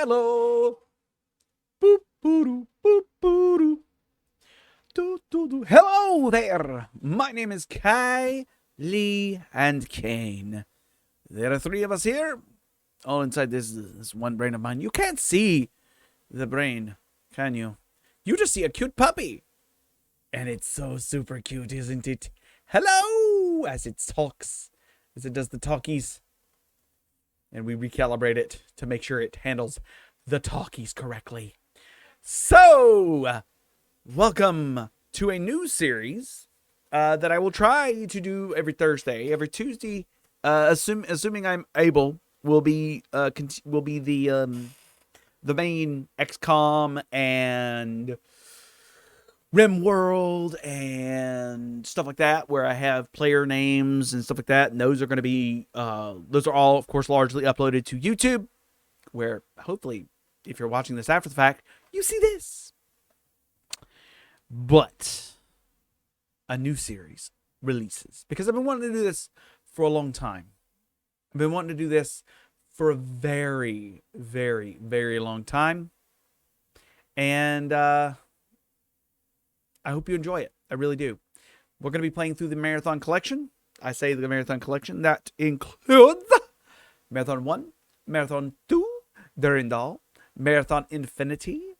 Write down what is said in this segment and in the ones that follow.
hello. Boop, boo, boop, boo, doo, doo, doo. Hello there. My name is Kai, Lee, and Kane. There are three of us here, all inside this one brain of mine. You can't see the brain, can you? You just see a cute puppy. And it's so super cute, isn't it? Hello! As it talks, as it does the talkies. And we recalibrate it to make sure it handles the talkies correctly. So, welcome to a new series that I will try to do every Thursday, every Tuesday. Assuming I'm able, will be the main XCOM and RimWorld and stuff like that, where I have player names and stuff like that. And those are going to be, those are all, of course, largely uploaded to YouTube, where hopefully, if you're watching this after the fact, you see this. But a new series releases because I've been wanting to do this for a long time. I've been wanting to do this for a very, very, very long time. And I hope you enjoy it. I really do. We're going to be playing through the Marathon Collection. I say the Marathon Collection. That includes Marathon 1, Marathon 2, Durandal, Marathon Infinity,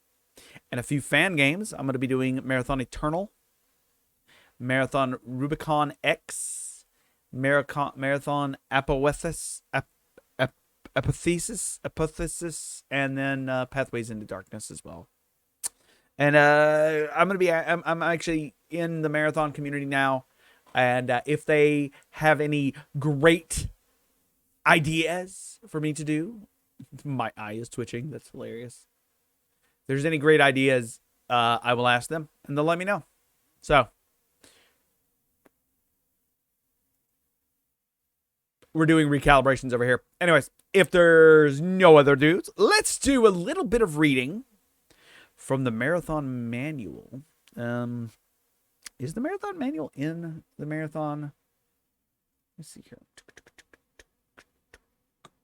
and a few fan games. I'm going to be doing Marathon Eternal, Marathon Rubicon X, Marathon Apothesis, and then Pathways into Darkness as well. And I'm actually in the Marathon community now. And if they have any great ideas for me to do, my eye is twitching. That's hilarious. If there's any great ideas, I will ask them and they'll let me know. So we're doing recalibrations over here. Anyways, if there's no other dudes, let's do a little bit of reading from the Marathon Manual. Is the Marathon Manual in the Marathon? Let's see here.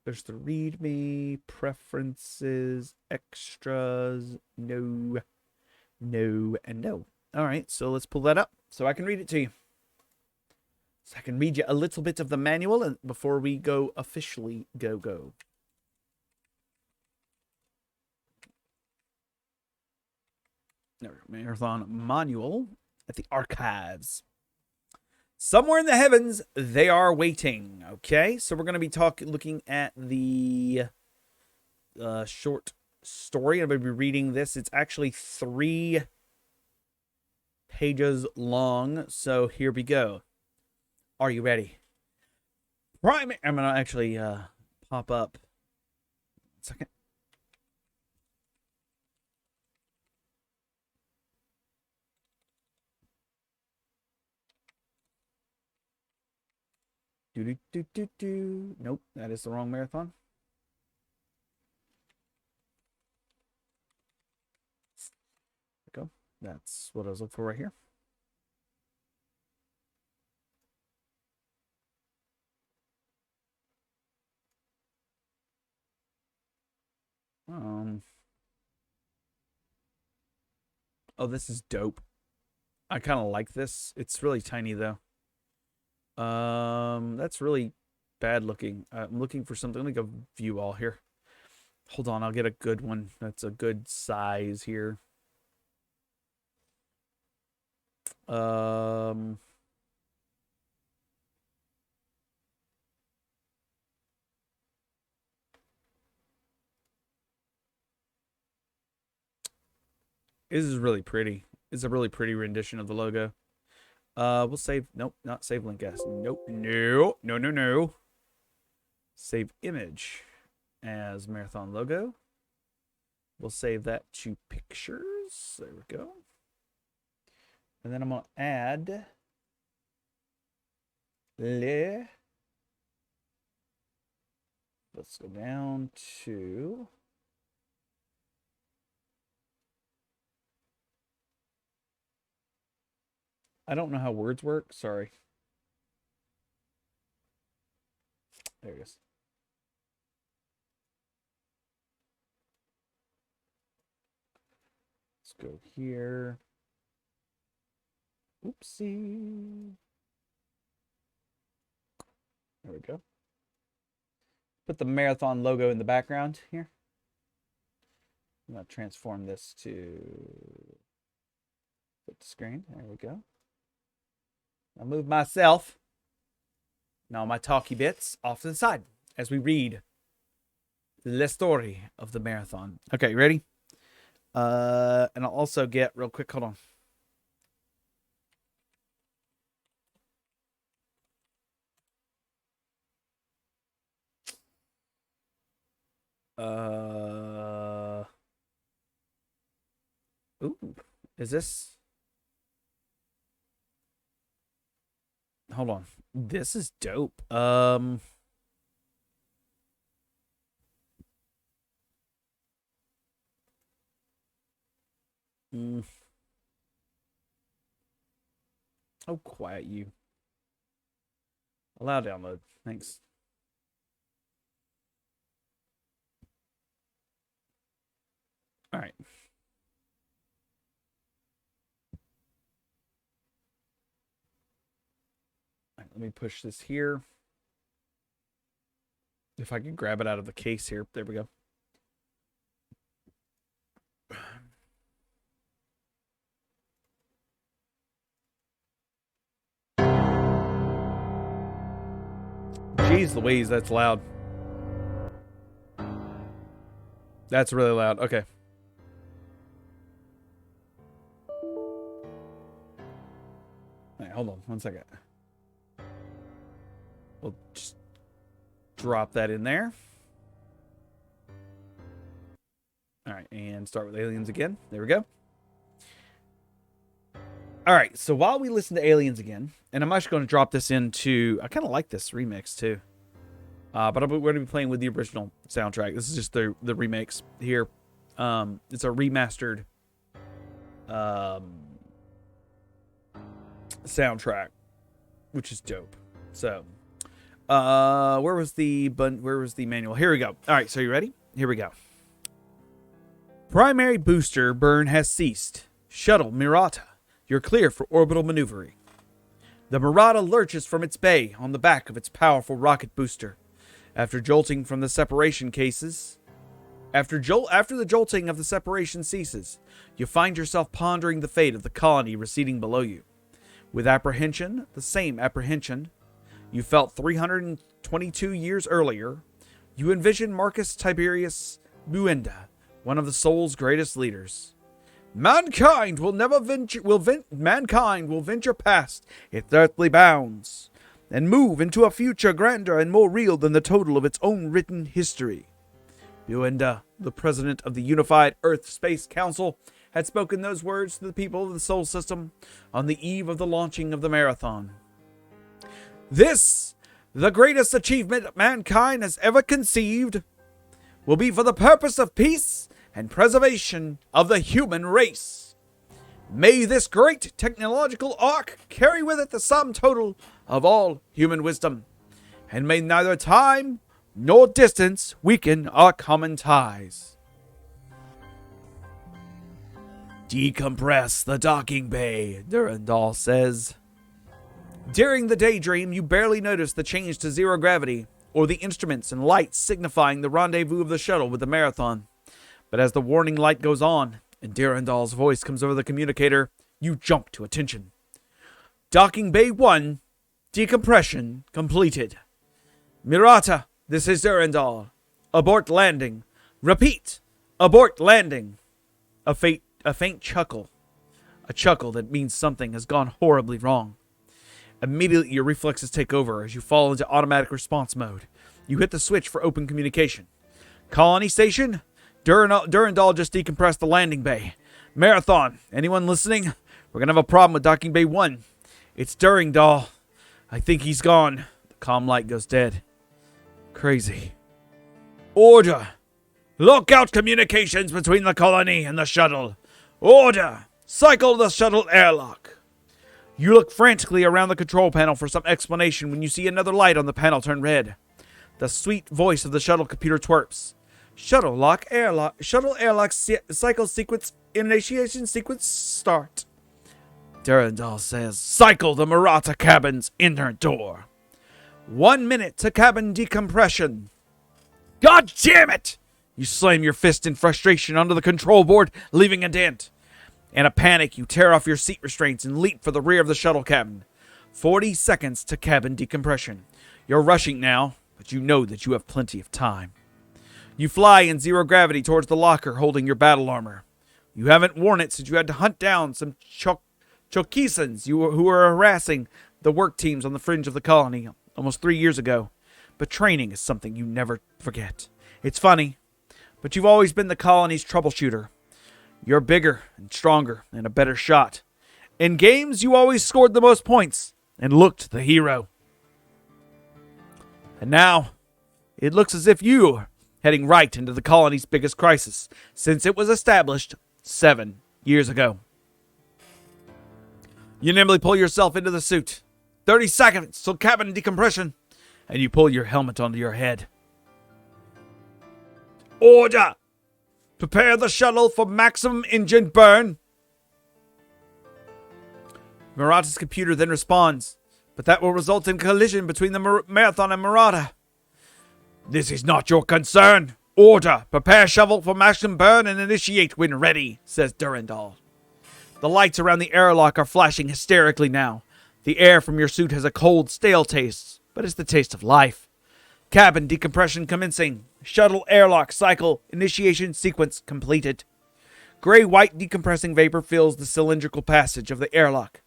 There's the README, preferences, extras, no, and no. All right, so let's pull that up so I can read it to you. So I can read you a little bit of the manual before we go officially go. Marathon Manual at the archives. Somewhere in the heavens, they are waiting. Okay, so we're going to be looking at the short story. I'm going to be reading this. It's actually 3 pages long. So here we go. Are you ready? I'm going to actually pop up. 1 second. Nope, that is the wrong marathon. There we go. That's what I was looking for right here. Oh, this is dope. I kind of like this. It's really tiny though. That's really bad looking. I'm looking for something. Let me go view all here. Hold on, I'll get a good one. That's a good size here. This is really pretty. It's a really pretty rendition of the logo. We'll save. Nope, not save link as. Nope. No. Save image as Marathon logo. We'll save that to pictures. There we go. And then I'm going to add let's go down to I don't know how words work. Sorry. There it is. Let's go here. Oopsie. There we go. Put the Marathon logo in the background here. I'm going to transform this to the screen. There we go. I'll move myself and all my talky bits off to the side as we read the story of the Marathon. Okay, you ready? And I'll also get real quick. Hold on. Ooh, is this? Hold on. This is dope. Oh, quiet you. Allow download. Thanks. All right. All right, let me push this here. If I can grab it out of the case here. There we go. Jeez Louise, that's loud. That's really loud. Okay. All right, hold on 1 second. We'll just drop that in there. All right, and start with Aliens again. There we go. All right, so while we listen to Aliens again, and I'm actually going to drop this into... I kind of like this remix, too. But we're going to be playing with the original soundtrack. This is just the remix here. It's a remastered soundtrack, which is dope. So, where was the manual? Here we go. All right, so you ready? Here we go. Primary booster burn has ceased. Shuttle Murata, you're clear for orbital maneuvering. The Murata lurches from its bay on the back of its powerful rocket booster. After jolting from the separation cases, after the jolting of the separation ceases, you find yourself pondering the fate of the colony receding below you. With apprehension, the same apprehension you felt 322 years earlier, you envision Marcus Tiberius Buenda, one of the Soul's greatest leaders. Mankind will venture past its earthly bounds and move into a future grander and more real than the total of its own written history. Buenda, the president of the Unified Earth Space Council, had spoken those words to the people of the Sol System on the eve of the launching of the Marathon. This, the greatest achievement mankind has ever conceived, will be for the purpose of peace and preservation of the human race. May this great technological arc carry with it the sum total of all human wisdom, and may neither time nor distance weaken our common ties. Decompress the docking bay, Durandal says. During the daydream, you barely notice the change to zero gravity, or the instruments and lights signifying the rendezvous of the shuttle with the Marathon. But as the warning light goes on, and Durandal's voice comes over the communicator, you jump to attention. Docking Bay 1, decompression completed. Murata, this is Durandal. Abort landing. Repeat, abort landing. A faint chuckle. A chuckle that means something has gone horribly wrong. Immediately, your reflexes take over as you fall into automatic response mode. You hit the switch for open communication. Colony station, Durandal just decompressed the landing bay. Marathon, anyone listening? We're going to have a problem with Docking Bay 1. It's Durandal. I think he's gone. The comm light goes dead. Crazy. Order. Lockout communications between the colony and the shuttle. Order. Cycle the shuttle airlock. You look frantically around the control panel for some explanation when you see another light on the panel turn red. The sweet voice of the shuttle computer twerps. Shuttle airlock cycle sequence initiation sequence start. Durandal says, cycle the Murata cabin's inner door. 1 minute to cabin decompression. God damn it! You slam your fist in frustration onto the control board, leaving a dent. In a panic, you tear off your seat restraints and leap for the rear of the shuttle cabin. 40 seconds to cabin decompression. You're rushing now, but you know that you have plenty of time. You fly in zero gravity towards the locker holding your battle armor. You haven't worn it since you had to hunt down some Chokisans who were harassing the work teams on the fringe of the colony almost 3 years ago. But training is something you never forget. It's funny, but you've always been the colony's troubleshooter. You're bigger and stronger and a better shot. In games, you always scored the most points and looked the hero. And now, it looks as if you're heading right into the colony's biggest crisis since it was established 7 years ago. You nimbly pull yourself into the suit. 30 seconds till cabin decompression, and you pull your helmet onto your head. Order! Prepare the shuttle for maximum engine burn. Murata's computer then responds, but that will result in collision between the Marathon and Murata. This is not your concern. Order! Prepare shovel for maximum burn and initiate when ready, says Durandal. The lights around the airlock are flashing hysterically now. The air from your suit has a cold, stale taste, but it's the taste of life. Cabin decompression commencing. Shuttle airlock cycle initiation sequence completed. Gray-white decompressing vapor fills the cylindrical passage of the airlock.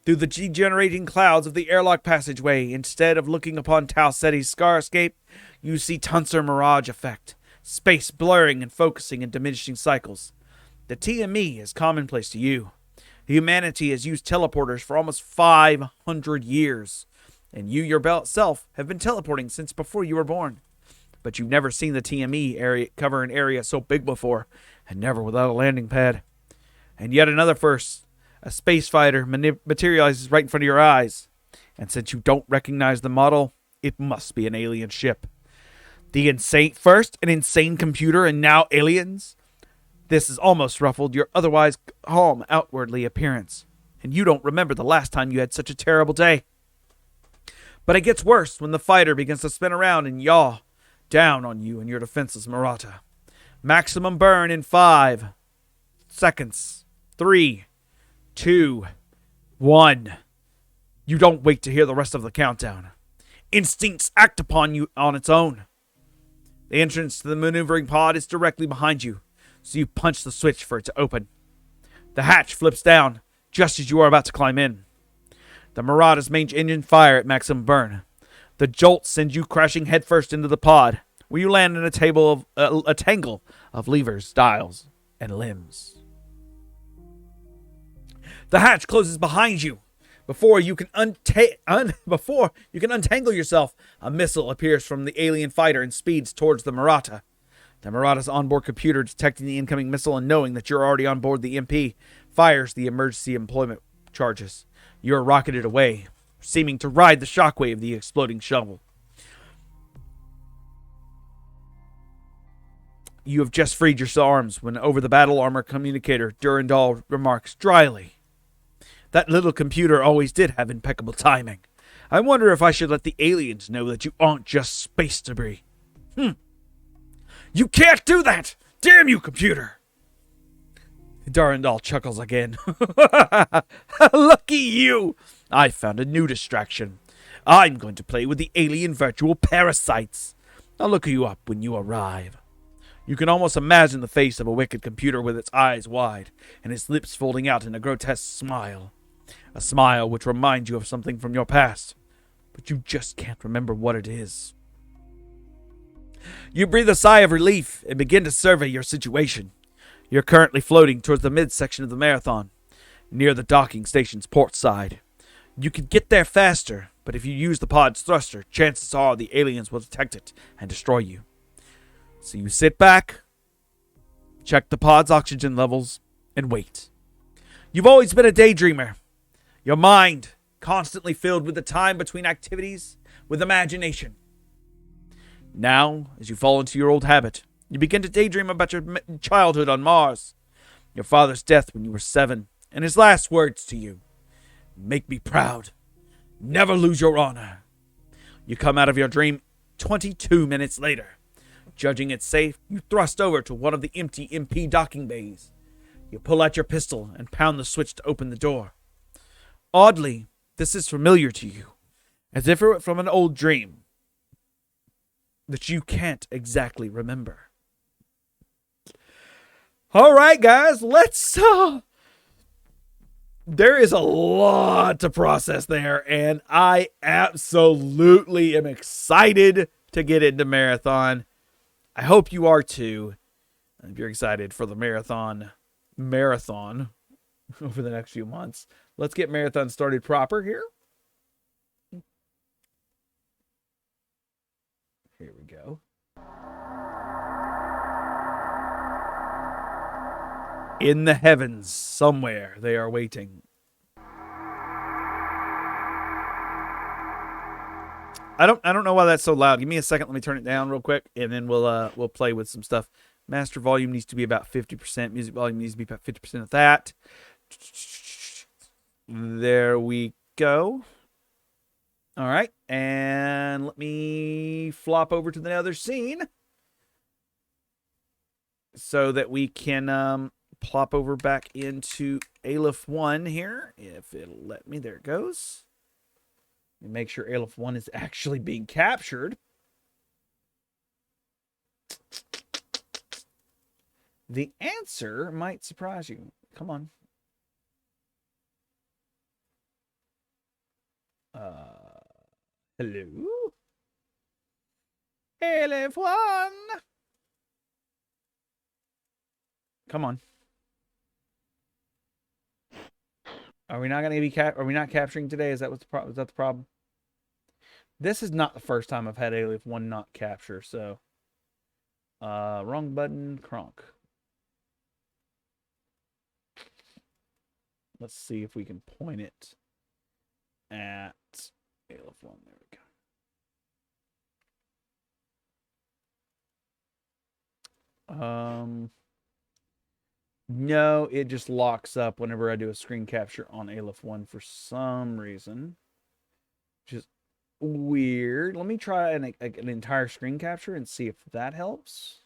Through the degenerating clouds of the airlock passageway, instead of looking upon Tau Ceti's scarscape, you see Tuncer Mirage effect. Space blurring and focusing in diminishing cycles. The TME is commonplace to you. Humanity has used teleporters for almost 500 years, and you yourself have been teleporting since before you were born. But you've never seen the TME area cover an area so big before, and never without a landing pad. And yet another first. A space fighter materializes right in front of your eyes. And since you don't recognize the model, it must be an alien ship. The insane first, an insane computer, and now aliens? This has almost ruffled your otherwise calm outwardly appearance. And you don't remember the last time you had such a terrible day. But it gets worse when the fighter begins to spin around and yaw down on you and your defenseless Murata. Maximum burn in 5 seconds. 3, 2, 1. You don't wait to hear the rest of the countdown. Instincts act upon you on its own. The entrance to the maneuvering pod is directly behind you, so you punch the switch for it to open. The hatch flips down just as you are about to climb in. The Murata's main engine fire at maximum burn. The jolt sends you crashing headfirst into the pod, where you land in a tangle of levers, dials, and limbs. The hatch closes behind you. Before you can untangle yourself, a missile appears from the alien fighter and speeds towards the Murata. The Murata's onboard computer, detecting the incoming missile and knowing that you're already on board the MP, fires the emergency employment charges. You're rocketed away, seeming to ride the shockwave of the exploding shovel. You have just freed your arms when over the battle armor communicator, Durandal remarks dryly, "That little computer always did have impeccable timing. I wonder if I should let the aliens know that you aren't just space debris." "You can't do that! Damn you, computer!" Durandal chuckles again. "Lucky you! I found a new distraction. I'm going to play with the alien virtual parasites. I'll look you up when you arrive." You can almost imagine the face of a wicked computer with its eyes wide and its lips folding out in a grotesque smile. A smile which reminds you of something from your past, but you just can't remember what it is. You breathe a sigh of relief and begin to survey your situation. You're currently floating towards the midsection of the Marathon, near the docking station's port side. You could get there faster, but if you use the pod's thruster, chances are the aliens will detect it and destroy you. So you sit back, check the pod's oxygen levels, and wait. You've always been a daydreamer. Your mind constantly filled with the time between activities with imagination. Now, as you fall into your old habit, You begin to daydream about your childhood on Mars, your father's death when you were 7, and his last words to you. Make me proud. Never lose your honor. You come out of your dream 22 minutes later. Judging it safe, you thrust over to one of the empty MP docking bays. You pull out your pistol and pound the switch to open the door. Oddly, this is familiar to you, as if it were from an old dream that you can't exactly remember. All right, guys, let's there is a lot to process there, and I absolutely am excited to get into Marathon. I hope you are too. If you're excited for the marathon over the next few months. Let's get Marathon started proper here. Here we go. In the heavens, somewhere, they are waiting. I don't know why that's so loud. Give me a second. Let me turn it down real quick, and then we'll play with some stuff. Master volume needs to be about 50%. Music volume needs to be about 50% of that. There we go. All right, and let me flop over to the other scene so that we can plop over back into Aleph 1 here, if it'll let me. There it goes. And make sure Aleph 1 is actually being captured. The answer might surprise you. Come on. Hello? Aleph 1! Come on. Are we not going to be are we not capturing today? Is that what's is that the problem? This is not the first time I've had Aleph 1 not capture, so wrong button, Kronk. Let's see if we can point it at Aleph 1. There we go. No, it just locks up whenever I do a screen capture on Aleph 1 for some reason. Which is weird. Let me try an entire screen capture and see if that helps.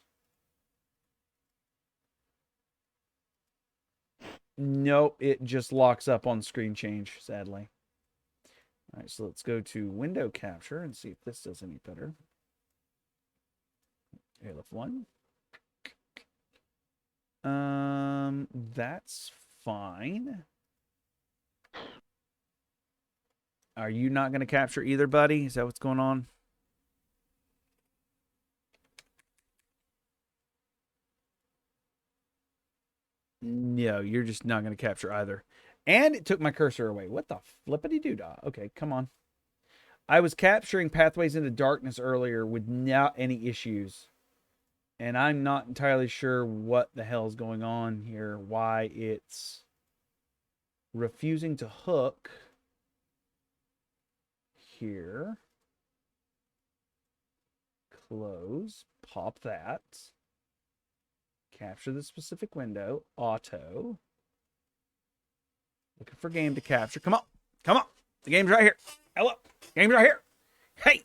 Nope, it just locks up on screen change, sadly. All right, so let's go to window capture and see if this does any better. Aleph 1. That's fine. Are you not going to capture either, buddy? Is that what's going on? No, you're just not going to capture either. And it took my cursor away. What the flippity-doo-dah? Okay, come on. I was capturing Pathways into Darkness earlier without any issues. And I'm not entirely sure what the hell's going on here. Why it's refusing to hook here. Close. Pop that. Capture the specific window. Auto. Looking for game to capture. Come on. Come on. The game's right here. Hello. Game's right here. Hey.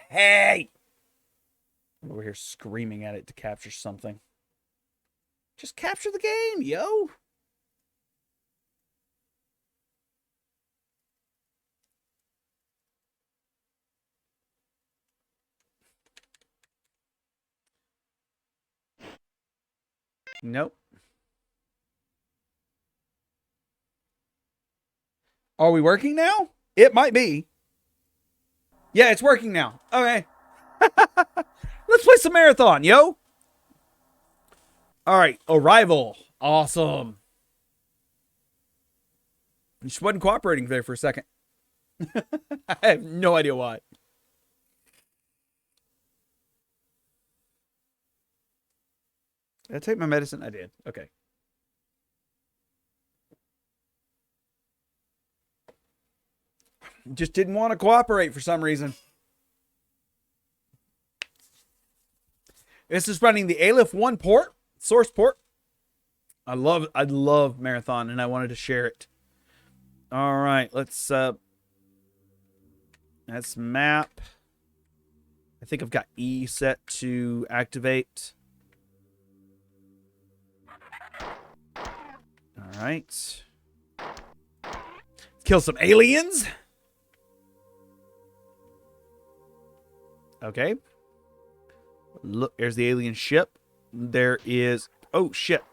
Hey. I'm over here screaming at it to capture something. Just capture the game, yo. Nope. Are we working now? It might be. Yeah, it's working now. Okay. Let's play some Marathon, yo. All right, Arrival. Awesome. You just wasn't cooperating there for a second. I have no idea why. Did I take my medicine? I did. Okay. Just didn't want to cooperate for some reason. This is running the Aleph 1 port, source port. I love Marathon, and I wanted to share it. All right, let's map. I think I've got E set to activate. All right. Let's kill some aliens. Okay. Look, there's the alien ship. There is... Oh, shit.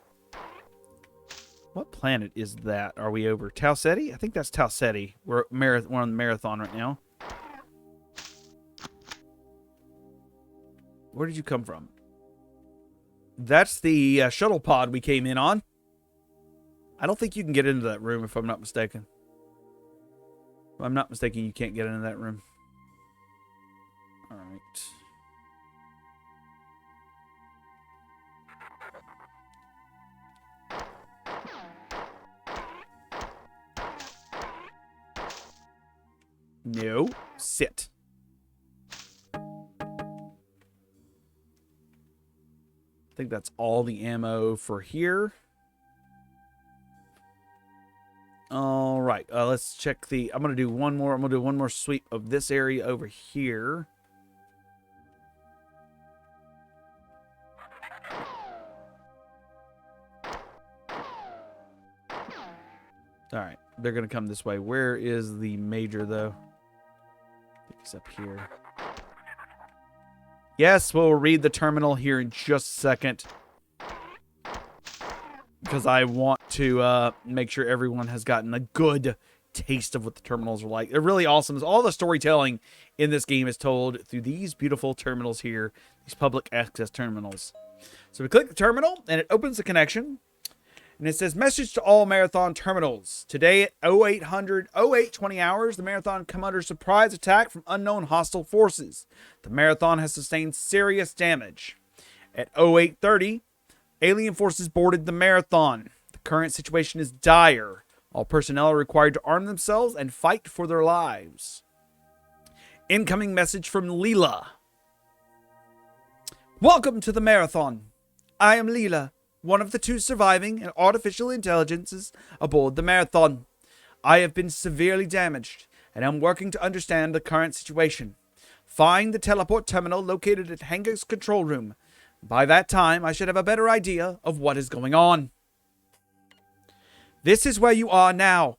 What planet is that? Are we over Tau Ceti? I think that's Tau Ceti. We're on the Marathon right now. Where did you come from? That's the shuttle pod we came in on. I don't think you can get into that room if I'm not mistaken. If I'm not mistaken, you can't get into that room. All right. No. Sit. I think that's all the ammo for here. All right. Let's check the... I'm going to do one more. I'm going to do one more sweep of this area over here. All right. They're going to come this way. Where is the major, though? He's up here. Yes, we'll read the terminal here in just a second. Because I want to make sure everyone has gotten a good taste of what the terminals are like. They're really awesome. All the storytelling in this game is told through these beautiful terminals here. These public access terminals. So we click the terminal, and it opens the connection. And it says, message to all Marathon terminals. Today at 0820 hours, the Marathon come under surprise attack from unknown hostile forces. The Marathon has sustained serious damage. At 0830, alien forces boarded the Marathon. The current situation is dire. All personnel are required to arm themselves and fight for their lives. Incoming message from Leela. Welcome to the Marathon. I am Leela, one of the 2 surviving and artificial intelligences aboard the Marathon. I have been severely damaged, and am working to understand the current situation. Find the teleport terminal located at Hangar's control room. By that time, I should have a better idea of what is going on. This is where you are now.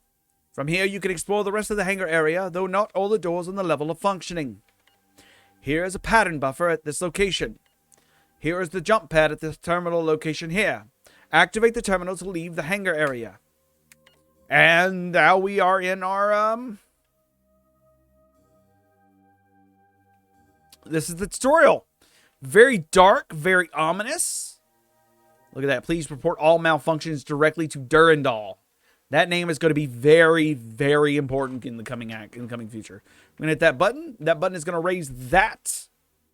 From here, you can explore the rest of the hangar area, though not all the doors on the level are functioning. Here is a pattern buffer at this location. Here is the jump pad at this terminal location here. Activate the terminal to leave the hangar area. And now we are in our, This is the tutorial. Very dark, very ominous. Look at that. Please report all malfunctions directly to Durandal. That name is going to be very, very important in the coming future. I'm going to hit that button. That button is going to raise that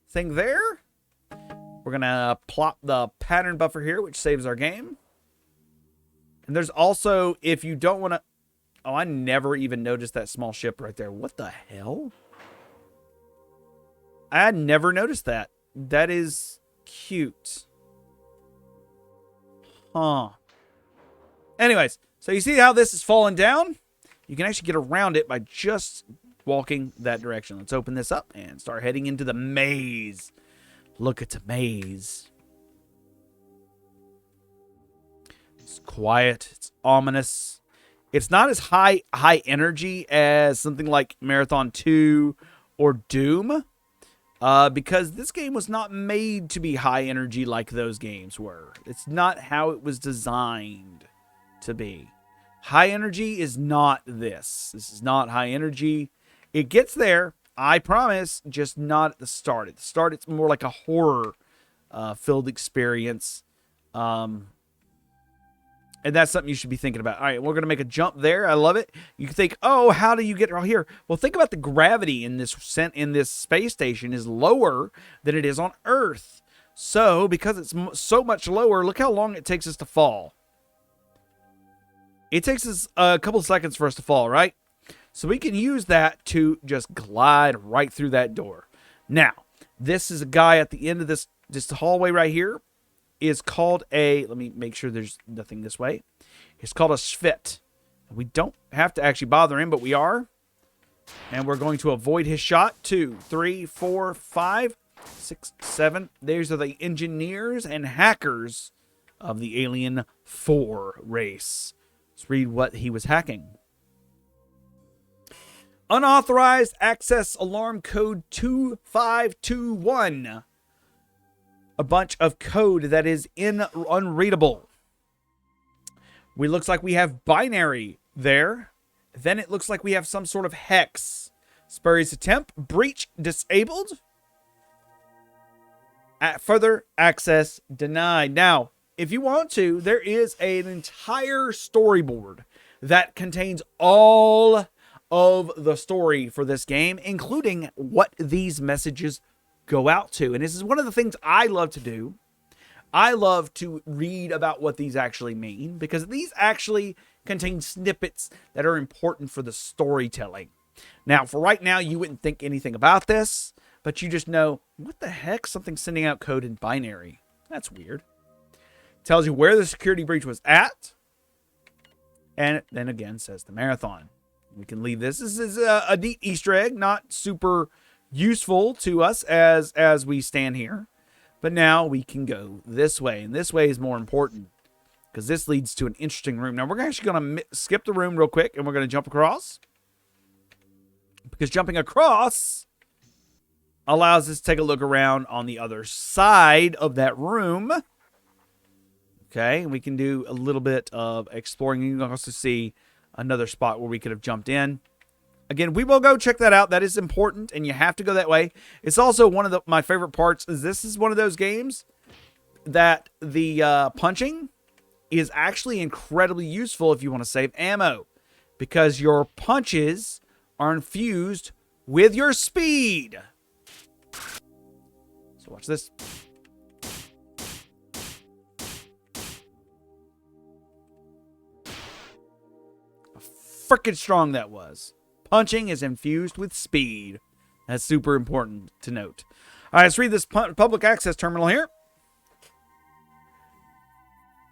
thing there. We're going to plop the pattern buffer here, which saves our game. And there's also, if you don't want to... Oh, I never even noticed that small ship right there. What the hell? I never noticed that. That is cute. Huh. Anyways, so you see how this is falling down? You can actually get around it by just walking that direction. Let's open this up and start heading into the maze. Look at the maze. It's quiet. It's ominous. It's not as high energy as something like Marathon 2 or Doom. Because this game was not made to be high energy like those games were. It's not how it was designed to be. High energy is not this. This is not high energy. It gets there, I promise, just not at the start. At the start, it's more like a horror filled experience. And that's something you should be thinking about. All right, we're going to make a jump there. I love it. You can think, oh, how do you get out here? Well, think about the gravity in this space station is lower than it is on Earth. So, because it's so much lower, look how long it takes us to fall. It takes us a couple seconds for us to fall, right? So we can use that to just glide right through that door. Now, this is a guy at the end of this this hallway right here is called a, let me make sure there's nothing this way. It's called a Shvit. We don't have to actually bother him, but we are. And we're going to avoid his shot. 2, 3, 4, 5, 6, 7. These are the engineers and hackers of the Alien 4 race. Let's read what he was hacking. Unauthorized access alarm code 2521. A bunch of code that is unreadable. Looks like we have binary there. Then it looks like we have some sort of hex. Spurious attempt. Breach disabled. Further access denied. Now, if you want to, there is an entire storyboard that contains all of the story for this game, including what these messages go out to. And this is one of the things I love to do. I love to read about what these actually mean, because these actually contain snippets that are important for the storytelling. Now, for right now, you wouldn't think anything about this, but you just know, what the heck? Something's sending out code in binary. That's weird. Tells you where the security breach was at. And then again says the marathon. We can leave this. This is a neat Easter egg, not super useful to us as we stand here. But now we can go this way. And this way is more important, because this leads to an interesting room. Now, we're actually going to skip the room real quick, and we're going to jump across. Because jumping across allows us to take a look around on the other side of that room. Okay, and we can do a little bit of exploring. You can also see another spot where we could have jumped in. Again, we will go check that out. That is important, and you have to go that way. It's also one of my favorite parts. This is one of those games that the punching is actually incredibly useful if you want to save ammo, because your punches are infused with your speed. So watch this. How freaking strong that was. Punching is infused with speed. That's super important to note. All right, let's read this public access terminal here.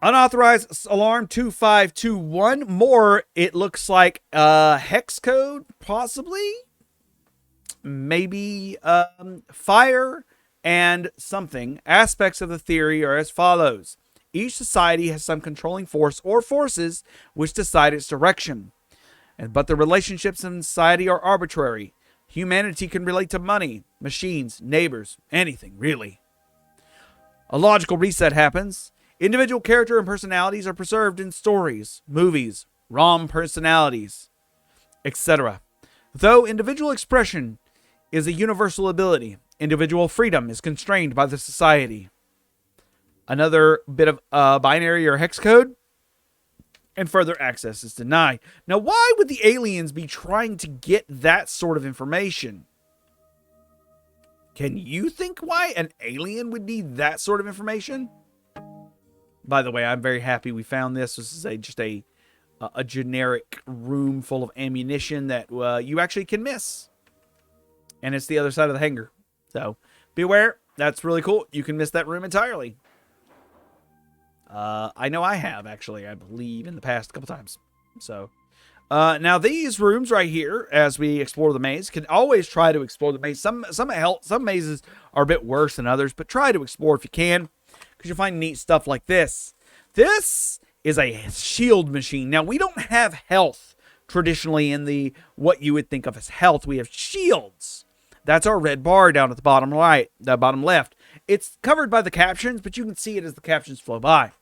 Unauthorized alarm 2521. More, it looks like hex code, possibly. Maybe fire and something. Aspects of the theory are as follows. Each society has some controlling force or forces which decide its direction. But the relationships in society are arbitrary. Humanity can relate to money, machines, neighbors, anything, really. A logical reset happens. Individual character and personalities are preserved in stories, movies, ROM personalities, etc. Though individual expression is a universal ability, individual freedom is constrained by the society. Another bit of binary or hex code. And further access is denied. Now, why would the aliens be trying to get that sort of information? Can you think why an alien would need that sort of information? By the way, I'm very happy we found this. This is just a generic room full of ammunition that you actually can miss. And it's the other side of the hangar. So, beware. That's really cool. You can miss that room entirely. I know I have, actually, I believe, in the past a couple times. So, now these rooms right here, as we explore the maze, can always try to explore the maze. Some mazes are a bit worse than others, but try to explore if you can, because you'll find neat stuff like this. This is a shield machine. Now, we don't have health traditionally in the what you would think of as health. We have shields. That's our red bar down at the bottom right, the bottom left. It's covered by the captions, but you can see it as the captions flow by.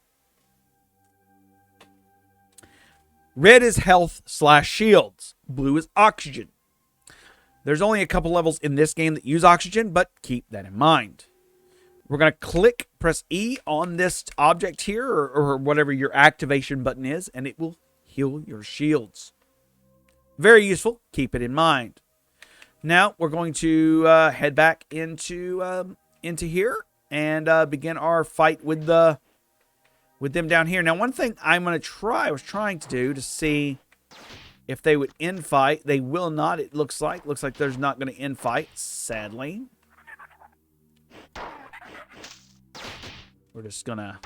Red is health / shields. Blue is oxygen. There's only a couple levels in this game that use oxygen, but keep that in mind. We're going to press E on this object here, or whatever your activation button is, and it will heal your shields. Very useful. Keep it in mind. Now, we're going to head back into here and begin our fight with them down here. Now, one thing I was trying to do to see if they would infight. They will not, it looks like. Looks like there's not going to infight, sadly. We're just gonna...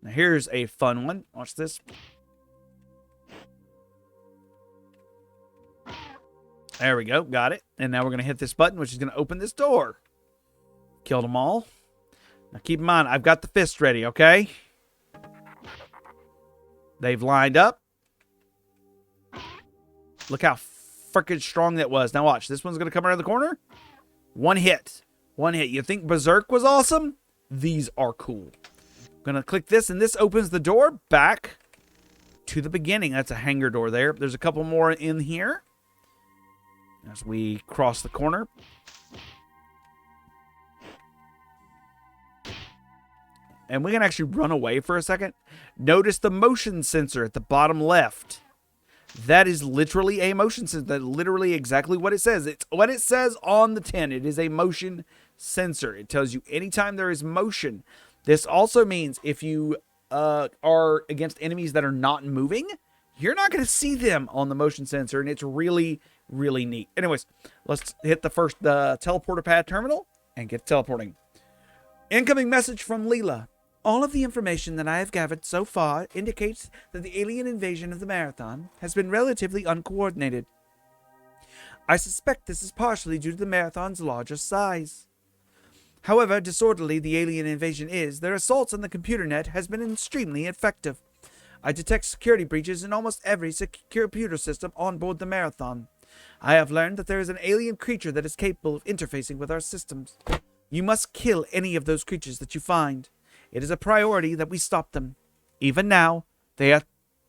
Now here's a fun one. Watch this. There we go. Got it. And now we're going to hit this button, which is going to open this door. Killed them all. Now keep in mind, I've got the fist ready, okay? They've lined up. Look how freaking strong that was. Now watch. This one's going to come around the corner. One hit. One hit. You think Berserk was awesome? These are cool. I'm going to click this, and this opens the door back to the beginning. That's a hangar door there. There's a couple more in here. As we cross the corner. And we can actually run away for a second. Notice the motion sensor at the bottom left. That is literally a motion sensor. That's literally exactly what it says. It's what it says on the tin. It is a motion sensor. It tells you anytime there is motion. This also means if you are against enemies that are not moving, you're not going to see them on the motion sensor. And it's really, really neat. Anyways, let's hit the first teleporter pad terminal and get teleporting. Incoming message from Leela. All of the information that I have gathered so far indicates that the alien invasion of the Marathon has been relatively uncoordinated. I suspect this is partially due to the Marathon's larger size. However disorderly the alien invasion is, their assaults on the computer net has been extremely effective. I detect security breaches in almost every computer system on board the Marathon. I have learned that there is an alien creature that is capable of interfacing with our systems. You must kill any of those creatures that you find. It is a priority that we stop them. Even now, they are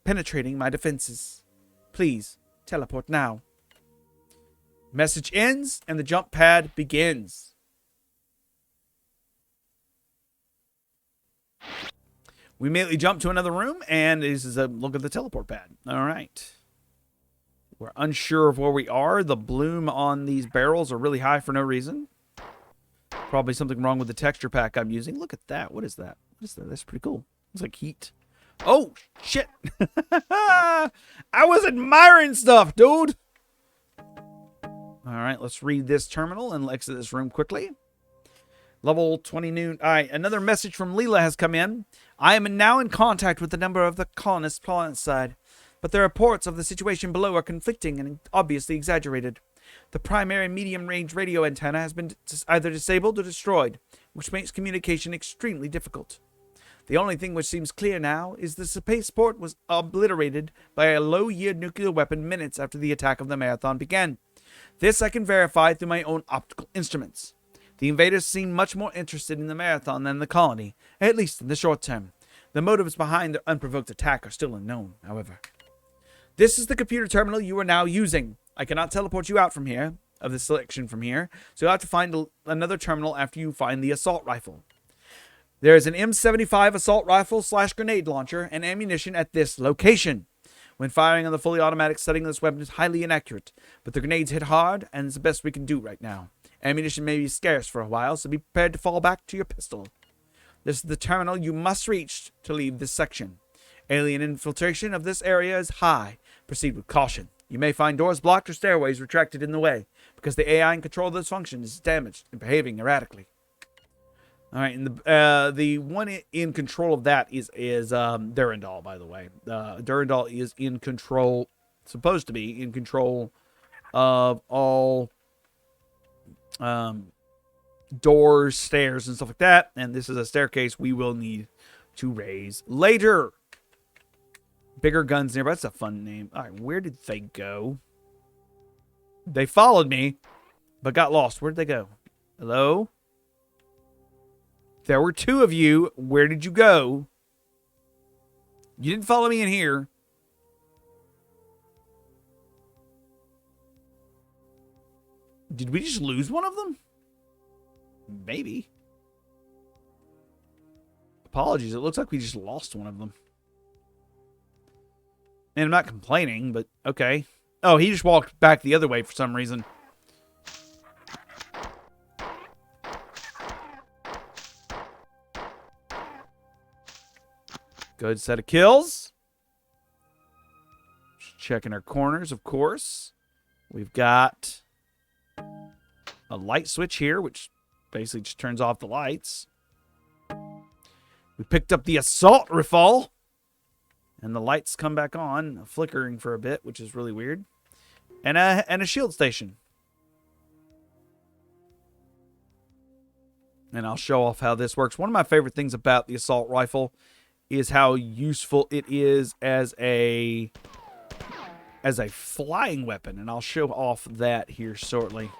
penetrating my defenses. Please, teleport now. Message ends, and the jump pad begins. We immediately jump to another room, and this is a look at the teleport pad. All right. We're unsure of where we are. The bloom on these barrels are really high for no reason. Probably something wrong with the texture pack I'm using. Look at that. What is that? What is that? That's pretty cool. It's like heat. Oh, shit. I was admiring stuff, dude. All right, let's read this terminal and exit this room quickly. Level 20 noon. All right, another message from Leela has come in. I am now in contact with a number of the colonists planet side, but the reports of the situation below are conflicting and obviously exaggerated. The primary medium-range radio antenna has been either disabled or destroyed, which makes communication extremely difficult. The only thing which seems clear now is the spaceport was obliterated by a low-yield nuclear weapon minutes after the attack of the Marathon began. This I can verify through my own optical instruments. The invaders seem much more interested in the Marathon than the colony, at least in the short term. The motives behind their unprovoked attack are still unknown, however. This is the computer terminal you are now using. I cannot teleport you out from here, of the selection from here, so you'll have to find another terminal after you find the assault rifle. There is an M75 assault rifle / grenade launcher and ammunition at this location. When firing on the fully automatic setting of this weapon is highly inaccurate, but the grenades hit hard, and it's the best we can do right now. Ammunition may be scarce for a while, so be prepared to fall back to your pistol. This is the terminal you must reach to leave this section. Alien infiltration of this area is high. Proceed with caution. You may find doors blocked or stairways retracted in the way, because the AI in control of this function is damaged and behaving erratically. All right, and the one in control of that is Durandal, by the way. Durandal is in control, supposed to be in control of all doors, stairs, and stuff like that. And this is a staircase we will need to raise later. Bigger guns nearby. That's a fun name. All right, where did they go? They followed me, but got lost. Where did they go? Hello? There were two of you. Where did you go? You didn't follow me in here. Did we just lose one of them? Maybe. Apologies. It looks like we just lost one of them. And I'm not complaining, but okay. Oh, he just walked back the other way for some reason. Good set of kills. Just checking our corners, of course. We've got a light switch here, which basically just turns off the lights. We picked up the assault rifle. And the lights come back on, flickering for a bit, which is really weird. And a shield station. And I'll show off how this works. One of my favorite things about the assault rifle is how useful it is as a flying weapon. And I'll show off that here shortly.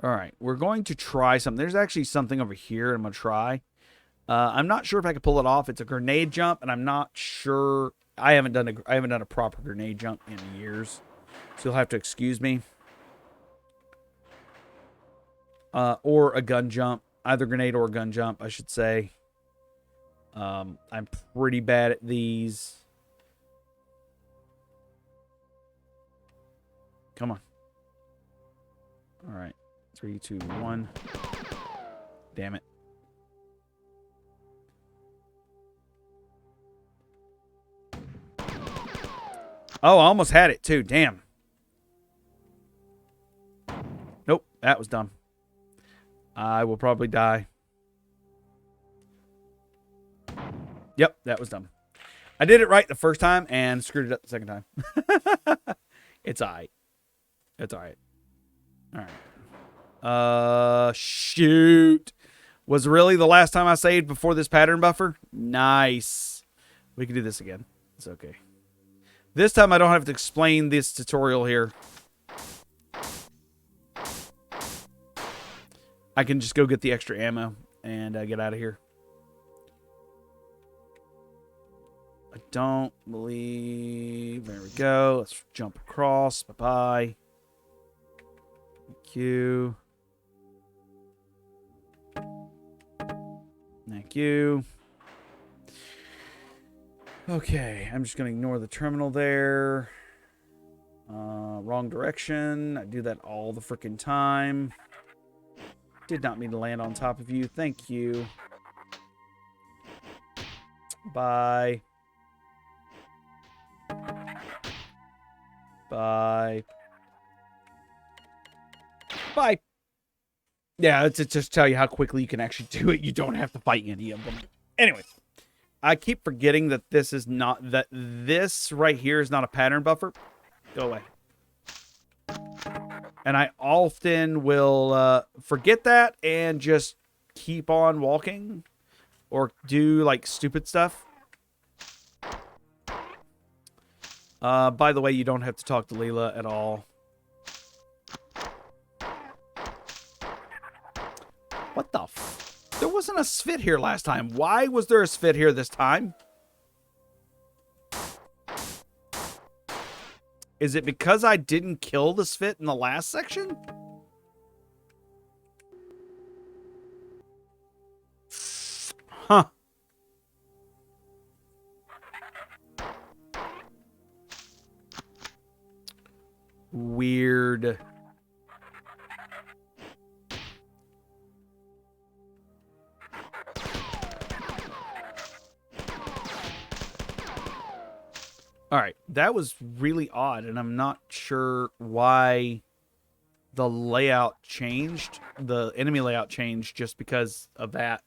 All right, we're going to try something. There's actually something over here I'm going to try. I'm not sure if I can pull it off. It's a grenade jump, and I'm not sure. I haven't done a proper grenade jump in years, so you'll have to excuse me. Or a gun jump, either grenade or gun jump, I should say. I'm pretty bad at these. Come on. All right. 3, 2, 1. Damn it. Oh, I almost had it too. Damn. Nope, that was dumb. I will probably die. Yep, that was dumb. I did it right the first time and screwed it up the second time. It's alright. It's alright. Alright. Shoot. Was really the last time I saved before this pattern buffer? Nice. We can do this again. It's okay. This time I don't have to explain this tutorial here. I can just go get the extra ammo and get out of here. I don't believe... There we go. Let's jump across. Bye-bye. Thank you. Thank you. Okay, I'm just going to ignore the terminal there. Wrong direction. I do that all the freaking time. Did not mean to land on top of you. Thank you. Bye. Bye. Bye. Yeah, it's just tell you how quickly you can actually do it. You don't have to fight any of them. Anyways, I keep forgetting that this is not... That this right here is not a pattern buffer. Go away. And I often will forget that and just keep on walking. Or do, like, stupid stuff. By the way, you don't have to talk to Leela at all. What the f... There wasn't a Svit here last time. Why was there a Svit here this time? Is it because I didn't kill the Svit in the last section? Huh. Weird. All right, that was really odd, and I'm not sure why the layout changed, the enemy layout changed just because of that.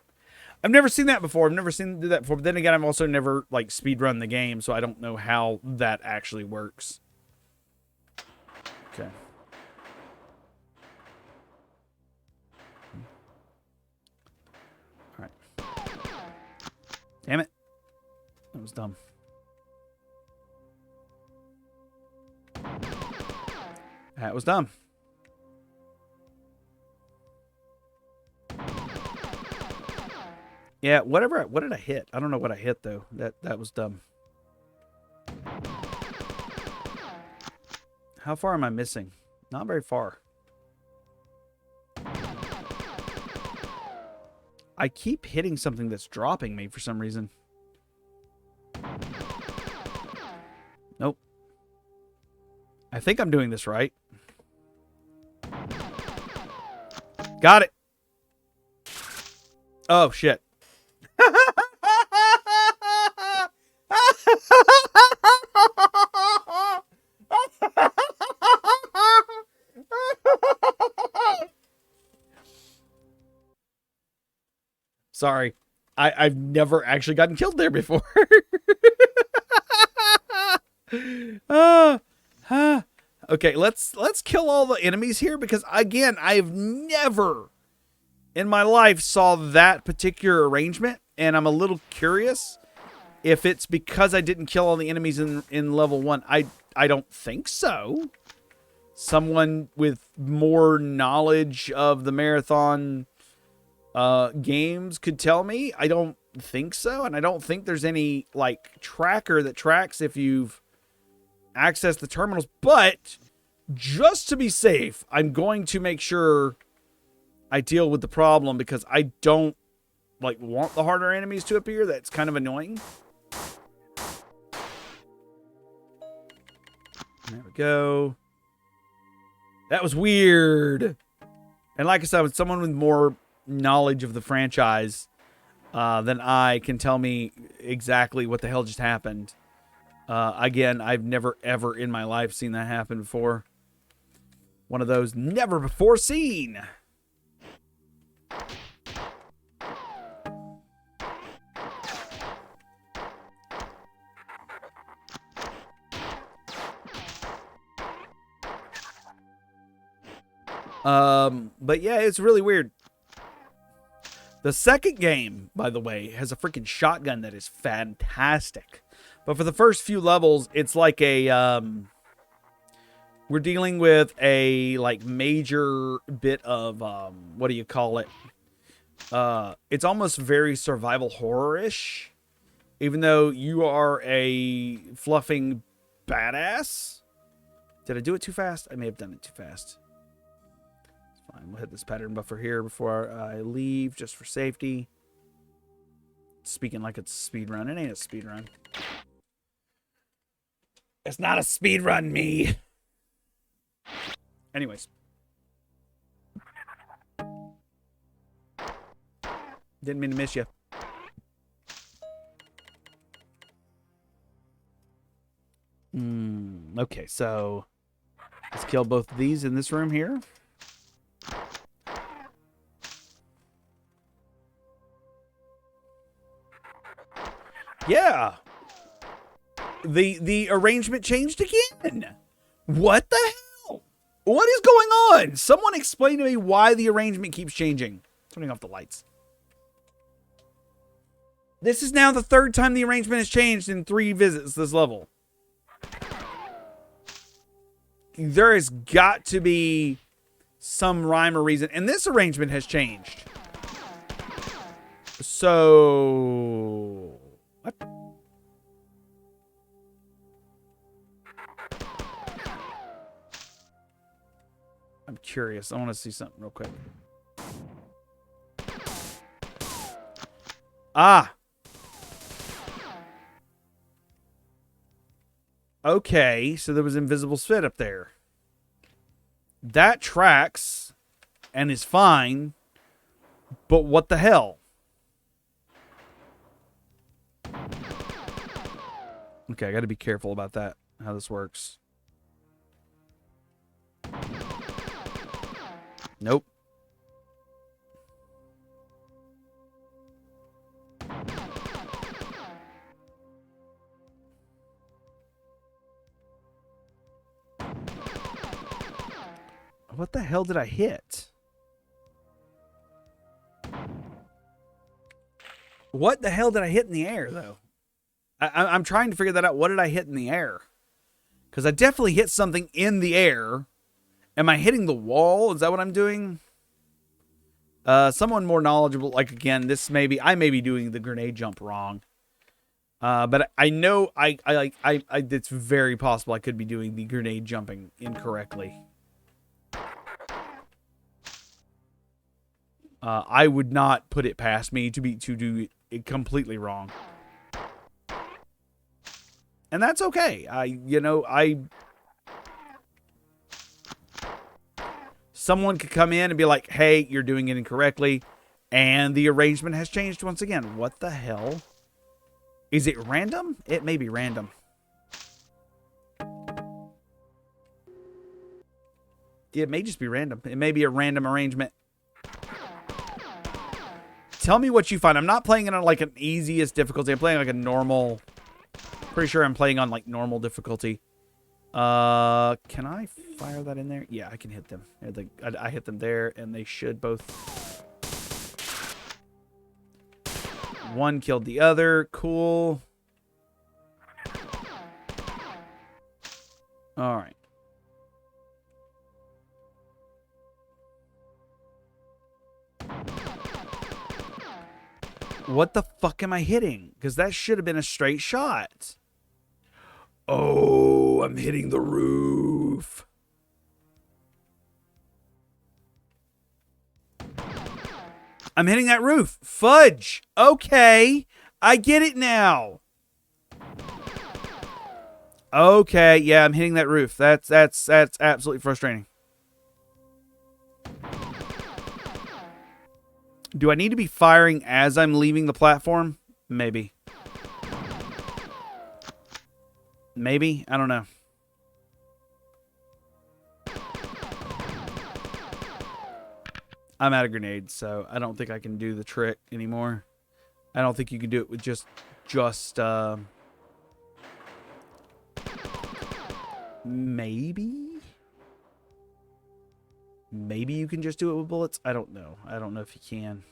I've never seen that before. I've never seen them do that before. But then again, I've also never like speedrun the game, so I don't know how that actually works. Okay. All right. Damn it. That was dumb. That was dumb. Yeah, whatever. What did I hit? I don't know what I hit though. That was dumb. How far am I missing? Not very far. I keep hitting something that's dropping me for some reason. Nope. I think I'm doing this right. Got it. Oh, shit. Sorry. I've never actually gotten killed there before. Okay, let's kill all the enemies here because again, I've never in my life saw that particular arrangement, and I'm a little curious if it's because I didn't kill all the enemies in level 1. I don't think so. Someone with more knowledge of the marathon games could tell me. I don't think so, and I don't think there's any like tracker that tracks if you've accessed the terminals. But just to be safe, I'm going to make sure I deal with the problem because I don't like want the harder enemies to appear. That's kind of annoying. There we go. That was weird. And like I said, with someone with more knowledge of the franchise than I can tell me exactly what the hell just happened. Again, I've never ever in my life seen that happen before. One of those never before seen. But yeah, it's really weird. The second game, by the way, has a freaking shotgun that is fantastic. But for the first few levels, it's like a, we're dealing with a, like, major bit of, what do you call it? It's almost very survival horror-ish. Even though you are a fluffing badass. Did I do it too fast? I may have done it too fast. Fine, we'll hit this pattern buffer here before I leave, just for safety. Speaking like it's a speed run. It ain't a speed run. It's not a speed run, me. Anyways. Didn't mean to miss you. Okay, so let's kill both of these in this room here. Yeah. The arrangement changed again. What the hell? What is going on? Someone explain to me why the arrangement keeps changing. Turning off the lights. This is now the third time the arrangement has changed in 3 visits this level. There has got to be some rhyme or reason. And this arrangement has changed. So... what? I'm curious. I want to see something real quick. Ah! Okay, so there was invisible spit up there. That tracks and is fine, but what the hell? Okay, I got to be careful about that, how this works. Nope. What the hell did I hit? What the hell did I hit in the air, though? I'm trying to figure that out. What did I hit in the air? Because I definitely hit something in the air. Am I hitting the wall? Is that what I'm doing? Someone more knowledgeable. Like, again, I may be doing the grenade jump wrong. But I know it's very possible I could be doing the grenade jumping incorrectly. I would not put it past me to do it completely wrong. And that's okay. Someone could come in and be like, hey, you're doing it incorrectly. And the arrangement has changed once again. What the hell? Is it random? It may be random. It may just be random. It may be a random arrangement. Tell me what you find. I'm not playing it on like an easiest difficulty. I'm playing like a normal. Pretty sure I'm playing on like normal difficulty. Can I fire that in there? Yeah, I can hit them. I hit them there, and they should both. One killed the other. Cool. All right. What the fuck am I hitting? Because that should have been a straight shot. Oh, I'm hitting the roof. I'm hitting that roof. Fudge. Okay. I get it now. Okay. Yeah, I'm hitting that roof. That's absolutely frustrating. Do I need to be firing as I'm leaving the platform? Maybe. Maybe? I don't know. I'm out of grenades, so I don't think I can do the trick anymore. I don't think you can do it with just maybe? Maybe you can just do it with bullets? I don't know. I don't know if you can.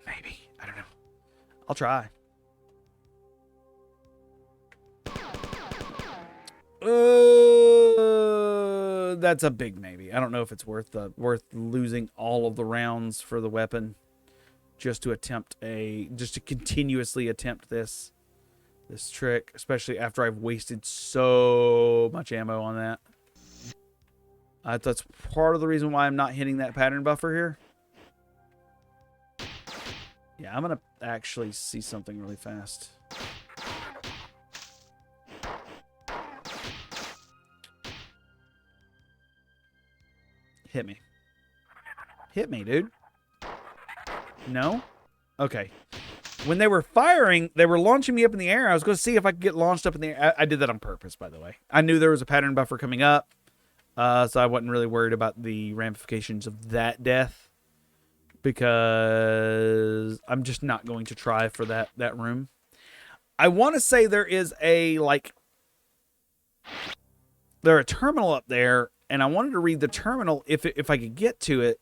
Maybe. I don't know. I'll try. That's a big maybe. I don't know if it's worth losing all of the rounds for the weapon just to continuously attempt this trick, especially after I've wasted so much ammo on that. That's part of the reason why I'm not hitting that pattern buffer here. Yeah, I'm gonna actually see something really fast. Hit me. Hit me, dude. No? Okay. When they were firing, they were launching me up in the air. I was going to see if I could get launched up in the air. I did that on purpose, by the way. I knew there was a pattern buffer coming up, so I wasn't really worried about the ramifications of that death, because I'm just not going to try for that room. I want to say there is a terminal up there, and I wanted to read the terminal if I could get to it,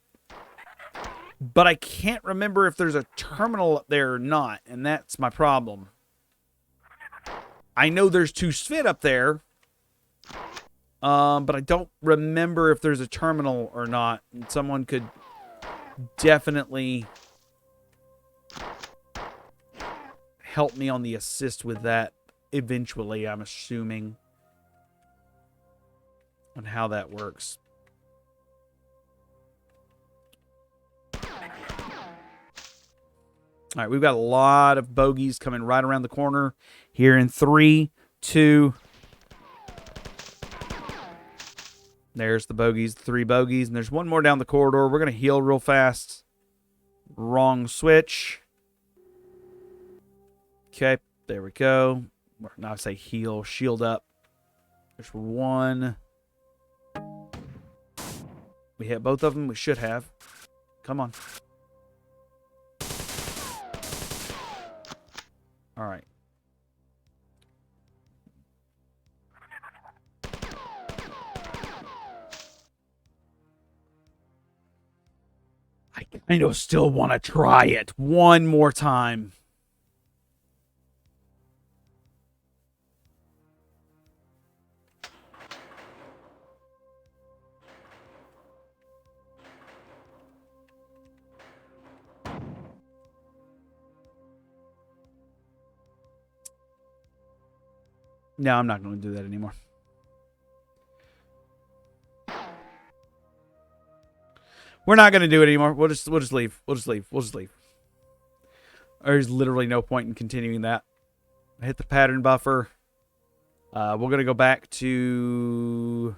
but I can't remember if there's a terminal up there or not, and that's my problem. I know there's 2 Svit up there, but I don't remember if there's a terminal or not. And someone could definitely help me on the assist with that eventually, I'm assuming, on how that works. All right, we've got a lot of bogeys coming right around the corner here in 3, 2. There's the bogeys, 3 bogeys, and there's one more down the corridor. We're going to heal real fast. Wrong switch. Okay, there we go. Now I say heal, shield up. There's one. We hit both of them. We should have. Come on. All right. I kind of still want to try it one more time. No, I'm not going to do that anymore. We're not going to do it anymore. We'll just leave. We'll just leave. There's literally no point in continuing that. I hit the pattern buffer. We're going to go back to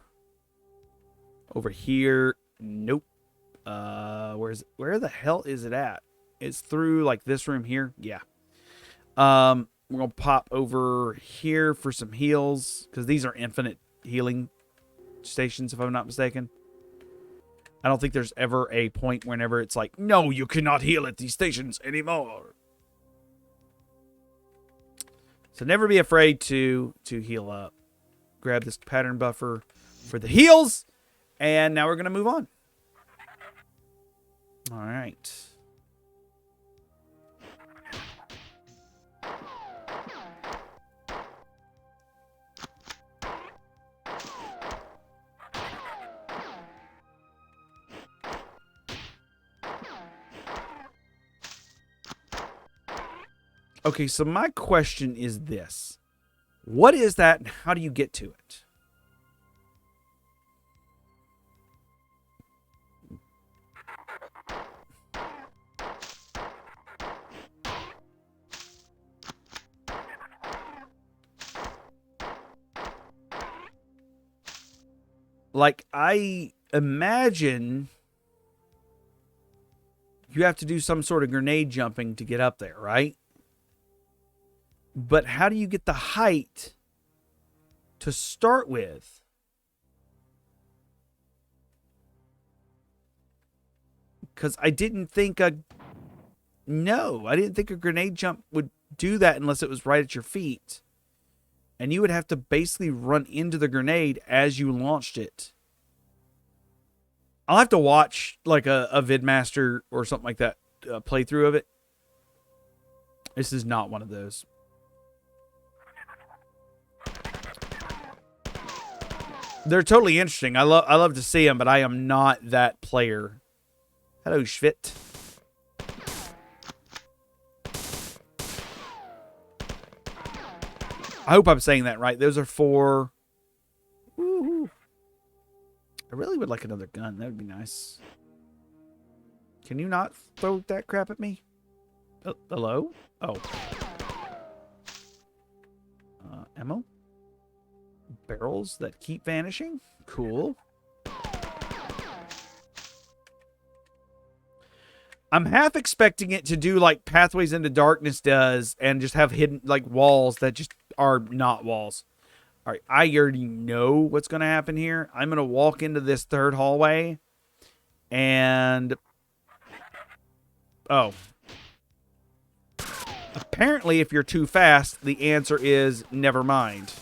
over here. Nope. Where the hell is it at? It's through like this room here. Yeah. We're gonna pop over here for some heals because these are infinite healing stations, if I'm not mistaken. I don't think there's ever a point whenever it's like, no, you cannot heal at these stations anymore. So never be afraid to heal up. Grab this pattern buffer for the heals, and now we're gonna move on. All right. Okay, so my question is this. What is that and how do you get to it? Like, I imagine you have to do some sort of grenade jumping to get up there, right? But how do you get the height to start with? Because I didn't think I didn't think a grenade jump would do that unless it was right at your feet. And you would have to basically run into the grenade as you launched it. I'll have to watch like a VidMaster or something like that playthrough of it. This is not one of those. They're totally interesting. I love to see them, but I am not that player. Hello, Schvit. I hope I'm saying that right. Those are for... Woo-hoo. I really would like another gun. That would be nice. Can you not throw that crap at me? Oh, hello? Oh. Ammo? Barrels that keep vanishing? Cool. I'm half expecting it to do like Pathways into Darkness does and just have hidden like walls that just are not walls. All right, I already know what's going to happen here. I'm going to walk into this third hallway and... Oh. Apparently, if you're too fast, the answer is never mind.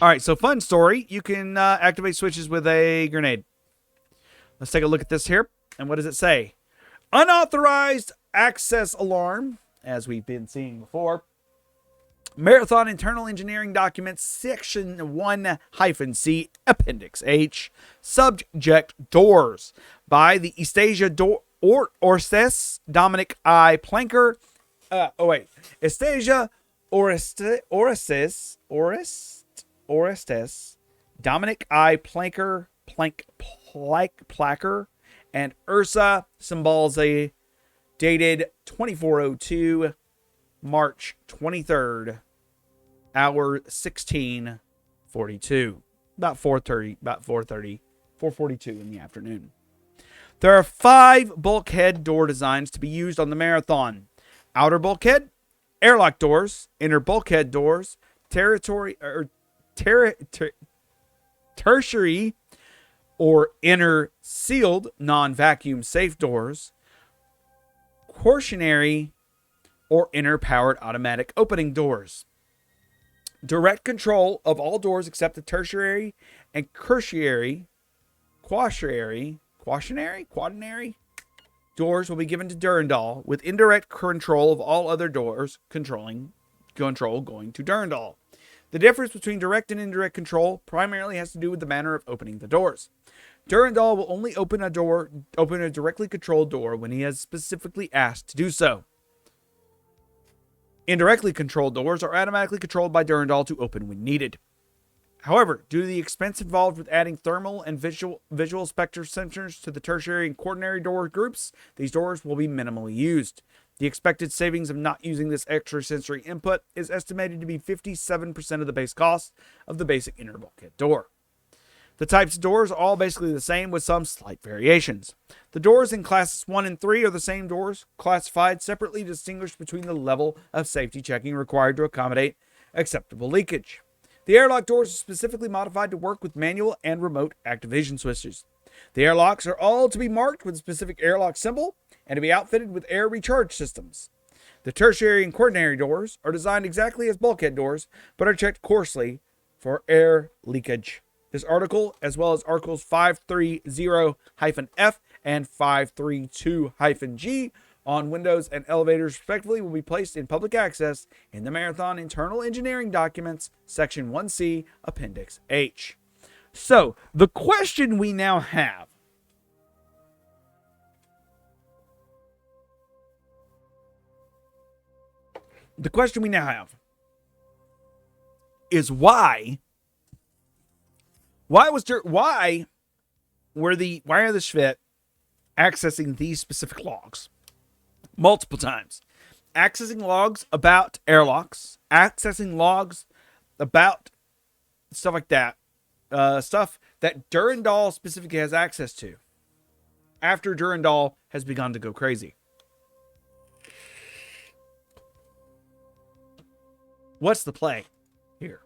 All right, so fun story. You can activate switches with a grenade. Let's take a look at this here. And what does it say? Unauthorized access alarm, as we've been seeing before. Marathon Internal Engineering Documents, Section 1-C, Appendix H, Subject Doors, by the Estasia Orestes, Dominic I. Planker. Estasia Orestes, Dominic I. Placker, and Ursa Simbalze, dated 2402, March 23rd, hour 16:42. About 4:42 in the afternoon. There are 5 bulkhead door designs to be used on the marathon. Outer bulkhead, airlock doors, inner bulkhead doors, tertiary or inner sealed non-vacuum safe doors, quaternary or inner powered automatic opening doors. Direct control of all doors except the tertiary and quaternary doors will be given to Durandal, with indirect control of all other doors control going to Durandal. The difference between direct and indirect control primarily has to do with the manner of opening the doors. Durandal will only open a directly controlled door when he has specifically asked to do so. Indirectly controlled doors are automatically controlled by Durandal to open when needed. However, due to the expense involved with adding thermal and visual spectre sensors to the tertiary and quaternary door groups, these doors will be minimally used. The expected savings of not using this extrasensory input is estimated to be 57% of the base cost of the basic inner bulkhead door. The types of doors are all basically the same with some slight variations. The doors in classes 1 and 3 are the same doors, classified separately, distinguished between the level of safety checking required to accommodate acceptable leakage. The airlock doors are specifically modified to work with manual and remote activation switches. The airlocks are all to be marked with a specific airlock symbol and to be outfitted with air recharge systems. The tertiary and quaternary doors are designed exactly as bulkhead doors, but are checked coarsely for air leakage. This article, as well as articles 530-F and 532-G on windows and elevators respectively, will be placed in public access in the Marathon Internal Engineering Documents, Section 1C, Appendix H. So, the question we now have is why are the Schvitt accessing these specific logs multiple times? Accessing logs about airlocks, accessing logs about stuff like that, stuff that Durandal specifically has access to after Durandal has begun to go crazy. What's the play here?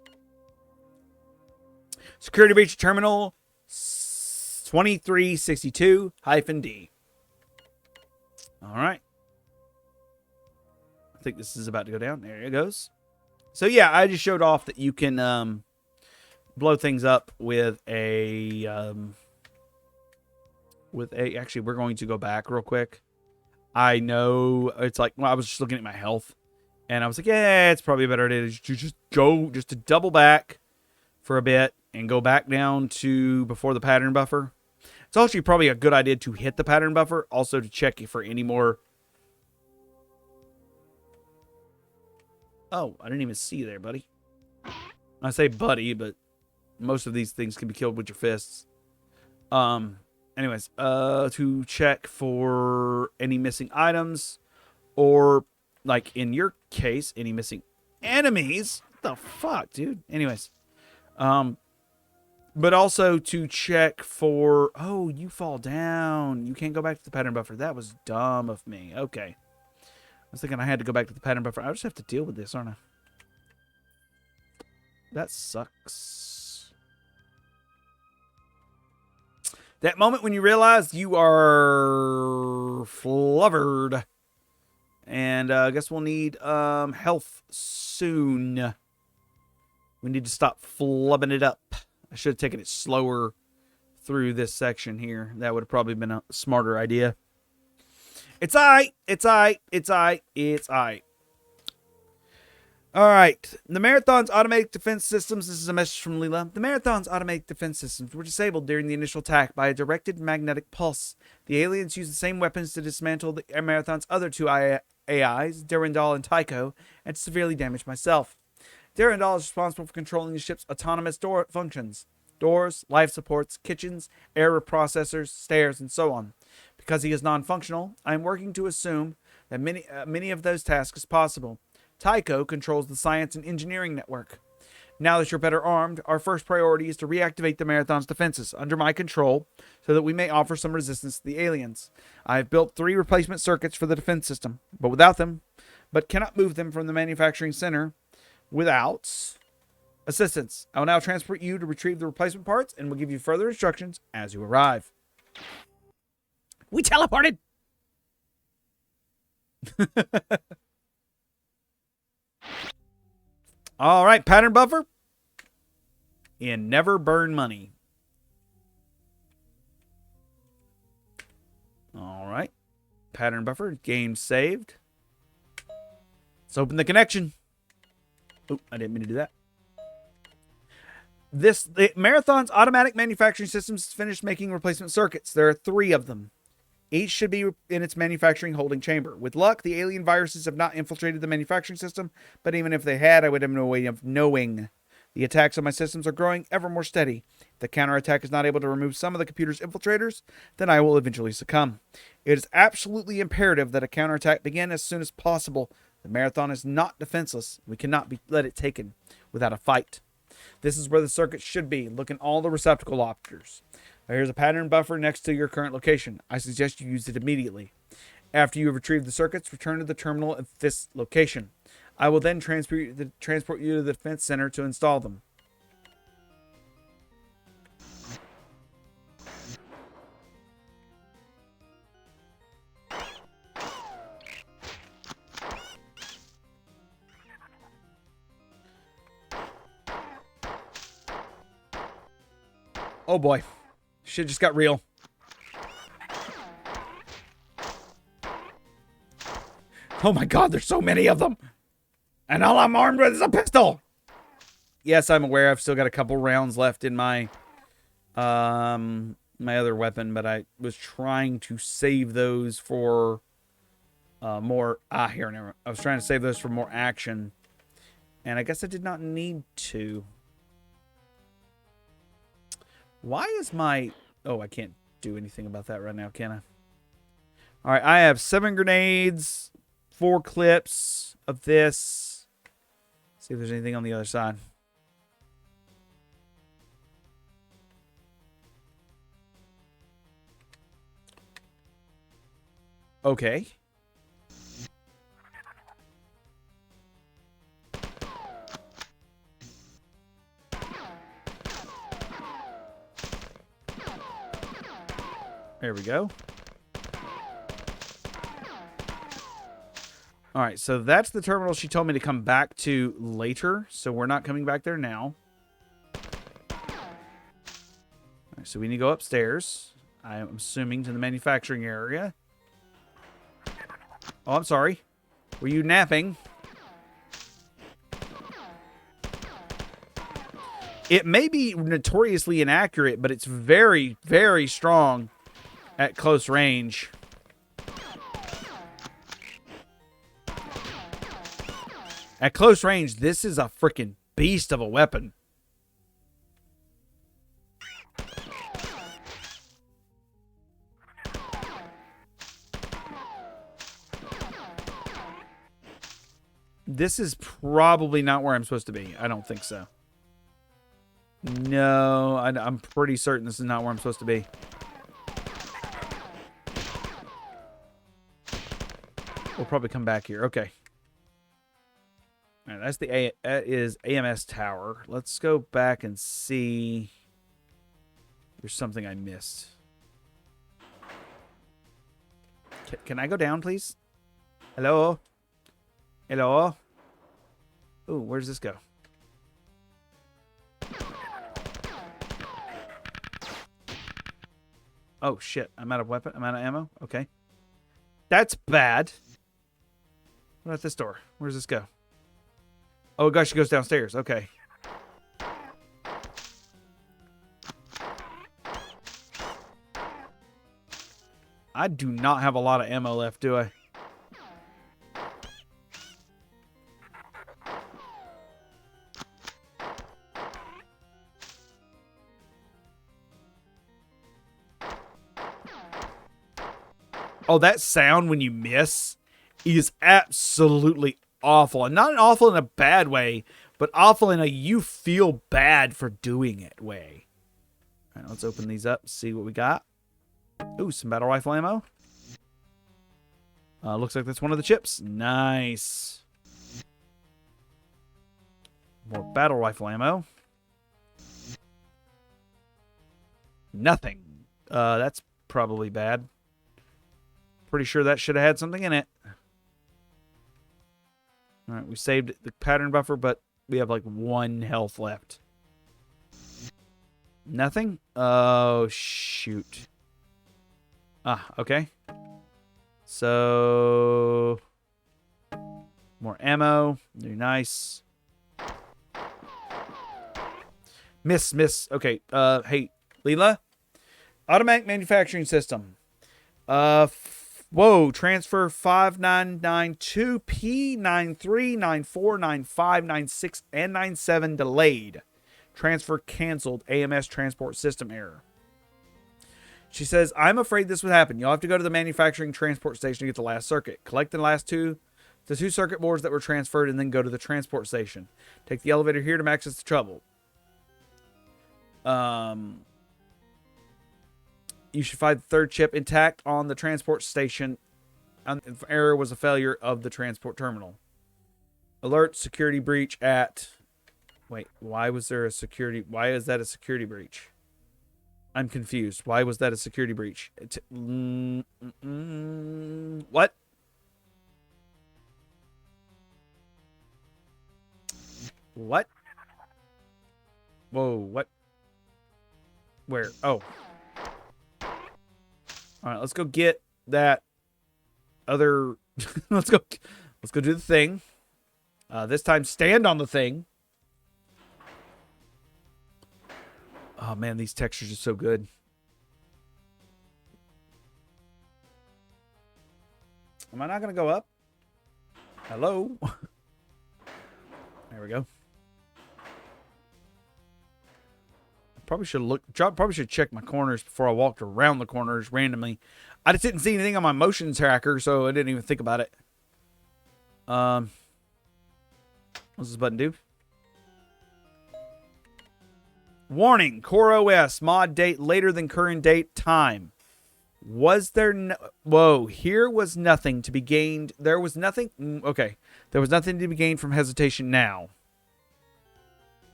Security breach terminal 2362-D. All right. I think this is about to go down. There it goes. So yeah, I just showed off that you can blow things up with a actually, we're going to go back real quick. I know it's like, well, I was just looking at my health and I was like, yeah, it's probably a better idea to just to double back for a bit and go back down to before the pattern buffer. It's actually probably a good idea to hit the pattern buffer, also to check for any more. Oh, I didn't even see you there, buddy. I say buddy, but most of these things can be killed with your fists. Anyways, to check for any missing items, or like in your case, any missing enemies. What the fuck, dude? Anyways, but also to check for, oh, you fall down. You can't go back to the pattern buffer. That was dumb of me. Okay. I was thinking I had to go back to the pattern buffer. I just have to deal with this, aren't I? That sucks. That moment when you realize you are flubbered. And I guess we'll need health soon. We need to stop flubbing it up. I should have taken it slower through this section here. That would have probably been a smarter idea. It's aight. It's aight. It's aight. It's aight. All right. The Marathon's automatic defense systems. This is a message from Leela. The Marathon's automatic defense systems were disabled during the initial attack by a directed magnetic pulse. The aliens used the same weapons to dismantle the Marathon's other two AIs, Durandal and Tycho, and to severely damage myself. Durandal is responsible for controlling the ship's autonomous door functions. Doors, life supports, kitchens, air processors, stairs, and so on. Because he is non-functional, I am working to assume that many of those tasks is possible. Tycho controls the science and engineering network. Now that you're better armed, our first priority is to reactivate the Marathon's defenses under my control so that we may offer some resistance to the aliens. I have built 3 replacement circuits for the defense system, but cannot move them from the manufacturing center without assistance. I will now transport you to retrieve the replacement parts and will give you further instructions as you arrive. We teleported! All right, pattern buffer. And never burn money. All right. Pattern buffer. Game saved. Let's open the connection. Oh, I didn't mean to do that. The Marathon's automatic manufacturing systems has finished making replacement circuits. There are 3 of them. Each should be in its manufacturing holding chamber. With luck, the alien viruses have not infiltrated the manufacturing system, but even if they had, I would have no way of knowing. The attacks on my systems are growing ever more steady. If the counterattack is not able to remove some of the computer's infiltrators, then I will eventually succumb. It is absolutely imperative that a counterattack begin as soon as possible. The Marathon is not defenseless. We cannot let it taken without a fight. This is where the circuit should be. Look in all the receptacle lockers. Here's a pattern buffer next to your current location. I suggest you use it immediately. After you have retrieved the circuits, return to the terminal at this location. I will then transport you to the defense center to install them. Oh boy. Shit just got real. Oh my god, there's so many of them. And all I'm armed with is a pistol. Yes, I'm aware I've still got a couple rounds left in my my other weapon, but I was trying to save those for more here. I was trying to save those for more action. And I guess I did not need to. Why is my... Oh, I can't do anything about that right now, can I? Alright, I have 7 grenades, 4 clips of this. See if there's anything on the other side. Okay. There we go. Alright, so that's the terminal she told me to come back to later. So we're not coming back there now. Alright, so we need to go upstairs. I'm assuming to the manufacturing area. Oh, I'm sorry. Were you napping? It may be notoriously inaccurate, but it's very, very strong at close range. At close range, this is a freaking beast of a weapon. This is probably not where I'm supposed to be. I don't think so. No, I'm pretty certain this is not where I'm supposed to be. We'll probably come back here. Okay. All right, that is AMS Tower. Let's go back and see. There's something I missed. Can I go down, please? Hello? Hello? Ooh, where does this go? Oh, shit. I'm out of weapon. I'm out of ammo? Okay. That's bad. What about this door? Where does this go? Oh, gosh, it goes downstairs. Okay. I do not have a lot of ammo left, do I? Oh, that sound when you miss is absolutely awful. And not awful in a bad way, but awful in a you feel bad for doing it way. All right, let's open these up, see what we got. Ooh, some battle rifle ammo. Looks like that's one of the chips. Nice. More battle rifle ammo. Nothing. That's probably bad. Pretty sure that should have had something in it. Alright, we saved the pattern buffer, but we have like 1 health left. Nothing? Oh, shoot. Ah, okay. So... more ammo. Very nice. Miss. Okay, hey, Leela? Automatic manufacturing system. Whoa, transfer 5992 P93 94 95 96 and 97 delayed. Transfer canceled. AMS transport system error. She says, I'm afraid this would happen. You'll have to go to the manufacturing transport station to get the last circuit. Collect the two circuit boards that were transferred, and then go to the transport station. Take the elevator here to access the trouble. You should find the third chip intact on the transport station. Error was a failure of the transport terminal. Alert, security breach at... Wait, why was there a security... Why is that a security breach? I'm confused. Why was that a security breach? What? What? Whoa, what? Where? Oh. All right, let's go get that other... let's go do the thing. This time, stand on the thing. Oh, man, these textures are so good. Am I not going to go up? Hello? There we go. Probably should check my corners before I walked around the corners randomly. I just didn't see anything on my motion tracker, so I didn't even think about it. What's this button do? Warning, Core OS, mod date later than current date, time. Was there no... Whoa, here was nothing to be gained. There was nothing... Okay. There was nothing to be gained from hesitation now.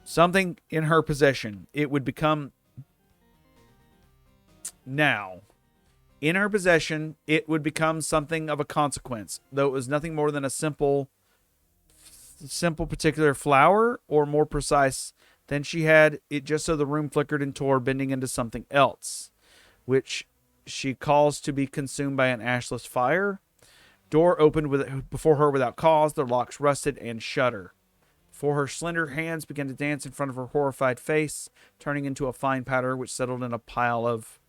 Something in her possession. It would become... Now. In her possession, it would become something of a consequence. Though it was nothing more than a simple particular flower, or more precise... Then she had it just so the room flickered and tore, bending into something else, which she calls to be consumed by an ashless fire. Door opened before her without cause. The locks rusted and shudder. Before her slender hands began to dance in front of her horrified face, turning into a fine powder which settled in a pile of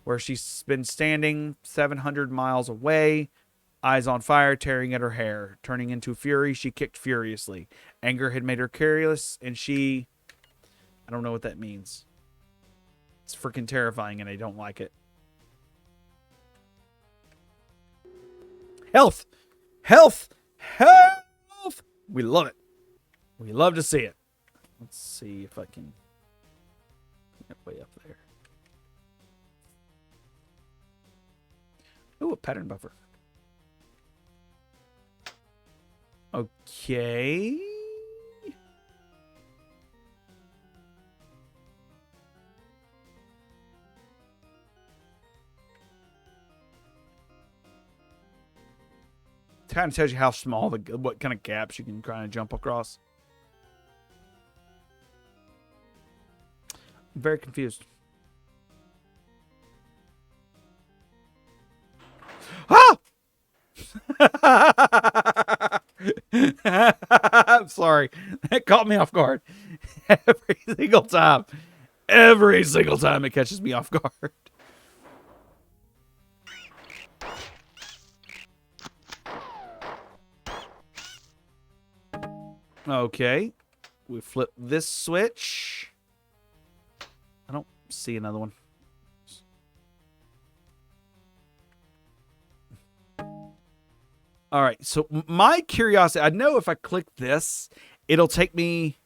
where she's been standing 700 miles away. Eyes on fire, tearing at her hair. Turning into fury, she kicked furiously. Anger had made her careless, and she... I don't know what that means. It's freaking terrifying, and I don't like it. Health! Health! Health! We love it. We love to see it. Let's see if I can get way up there. Ooh, a pattern buffer. Okay. It kind of tells you how small, what kind of gaps you can kind of jump across. I'm very confused. Ah! I'm sorry. That caught me off guard. Every single time. Every single time it catches me off guard. Okay. We flip this switch. I don't see another one. All right, so my curiosity, I know if I click this, it'll take me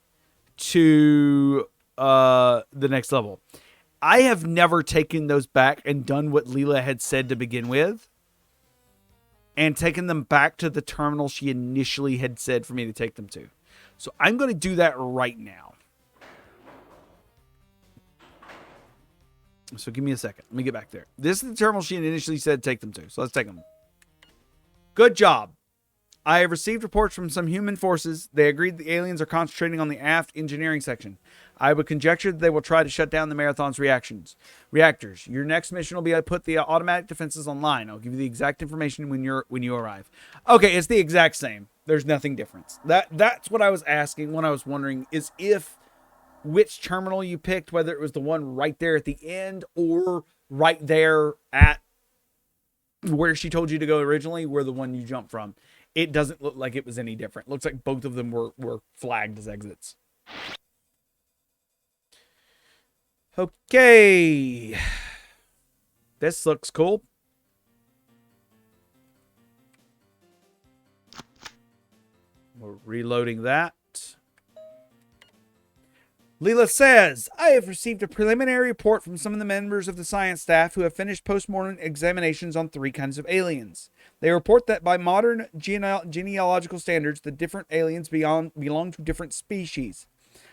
to the next level. I have never taken those back and done what Leela had said to begin with, and taken them back to the terminal she initially had said for me to take them to. So I'm going to do that right now. So give me a second. Let me get back there. This is the terminal she initially said take them to. So let's take them. Good job. I have received reports from some human forces. They agreed the aliens are concentrating on the aft engineering section. I would conjecture that they will try to shut down the Marathon's reactors. Your next mission will be to put the automatic defenses online. I'll give you the exact information when you arrive. Okay, it's the exact same. There's nothing different. That's what I was asking when I was wondering is if which terminal you picked, whether it was the one right there at the end or right there at where she told you to go originally, where the one you jumped from, it doesn't look like it was any different. Looks like both of them were flagged as exits. Okay. This looks cool. We're reloading that. Leela says, I have received a preliminary report from some of the members of the science staff who have finished postmortem examinations on 3 kinds of aliens. They report that by modern genealogical standards, the different aliens belong to different species.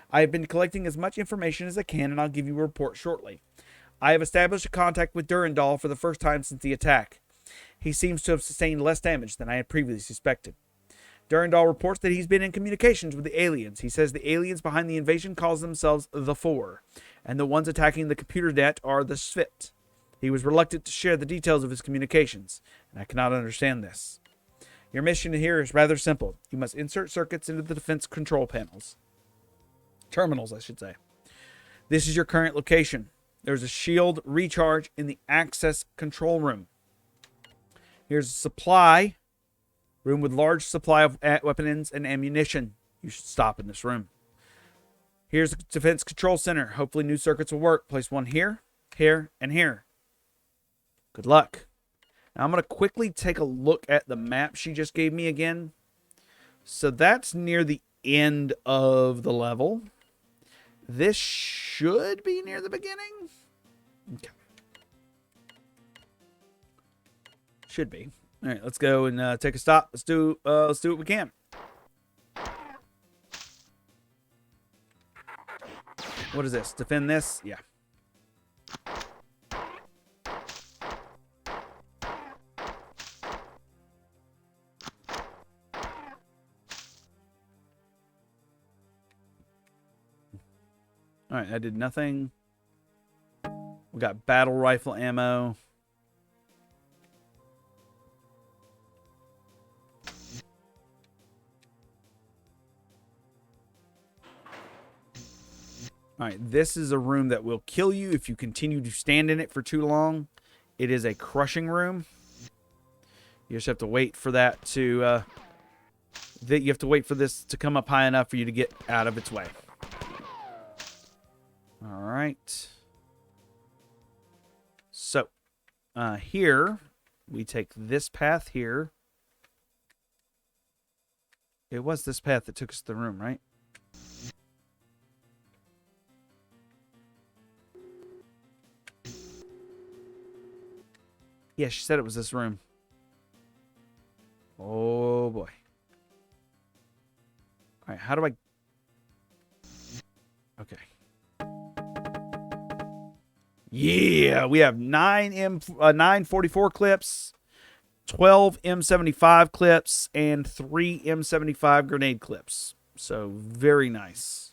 I have been collecting as much information as I can, and I'll give you a report shortly. I have established a contact with Durandal for the first time since the attack. He seems to have sustained less damage than I had previously suspected. Durandal reports that he's been in communications with the aliens. He says the aliens behind the invasion call themselves the Four, and the ones attacking the computer net are the Svit. He was reluctant to share the details of his communications, and I cannot understand this. Your mission here is rather simple. You must insert circuits into the defense control panels. Terminals, I should say. This is your current location. There's a shield recharge in the access control room. Here's a supply room with large supply of weapons and ammunition. You should stop in this room. Here's the defense control center. Hopefully new circuits will work. Place one here, here, and here. Good luck. Now I'm going to quickly take a look at the map she just gave me again. So that's near the end of the level. This should be near the beginning. Okay. Should be. All right, let's go and take a stop. Let's do what we can. What is this? Defend this? Yeah. All right, I did nothing. We got battle rifle ammo. All right, this is a room that will kill you if you continue to stand in it for too long. It is a crushing room. You just have to wait for that to... you have to wait for this to come up high enough for you to get out of its way. All right. So, here, we take this path here. It was this path that took us to the room, right? Yeah, she said it was this room. Oh, boy. All right, how do I... Okay. Yeah, we have 9 44 clips, 12 M75 clips, and 3 M75 grenade clips. So, very nice.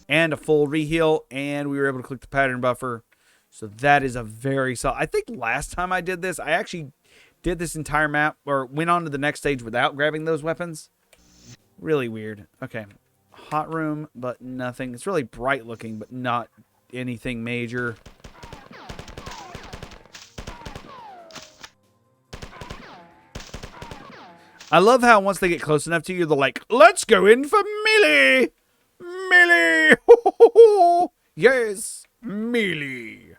And a full reheal, and we were able to click the pattern buffer. So that is a very solid. I think last time I did this, I actually did this entire map, or went on to the next stage without grabbing those weapons. Really weird. Okay. Hot room, but nothing. It's really bright looking, but not anything major. I love how once they get close enough to you, they're like, let's go in for melee! Melee! Yes! Melee!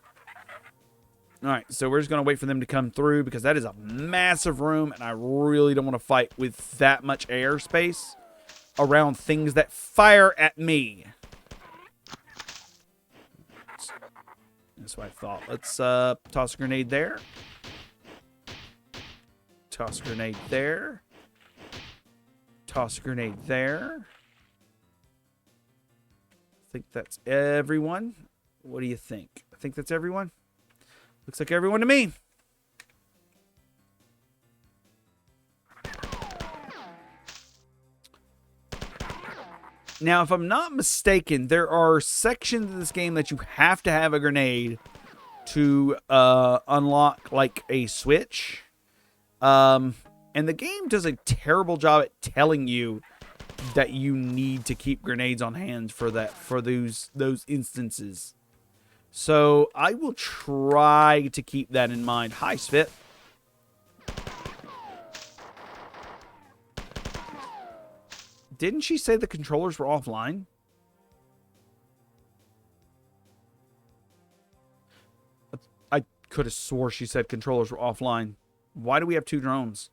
Alright, so we're just going to wait for them to come through because that is a massive room and I really don't want to fight with that much airspace around things that fire at me. That's what I thought. Let's toss a grenade there. Toss a grenade there. Toss a grenade there. I think that's everyone. What do you think? I think that's everyone. Looks like everyone to me. Now, if I'm not mistaken, there are sections of this game that you have to have a grenade to unlock, like, a switch. And the game does a terrible job at telling you that you need to keep grenades on hand for those instances. So I will try to keep that in mind. Hi, Svit. Didn't she say the controllers were offline? I could have swore she said controllers were offline. Why do we have 2 drones?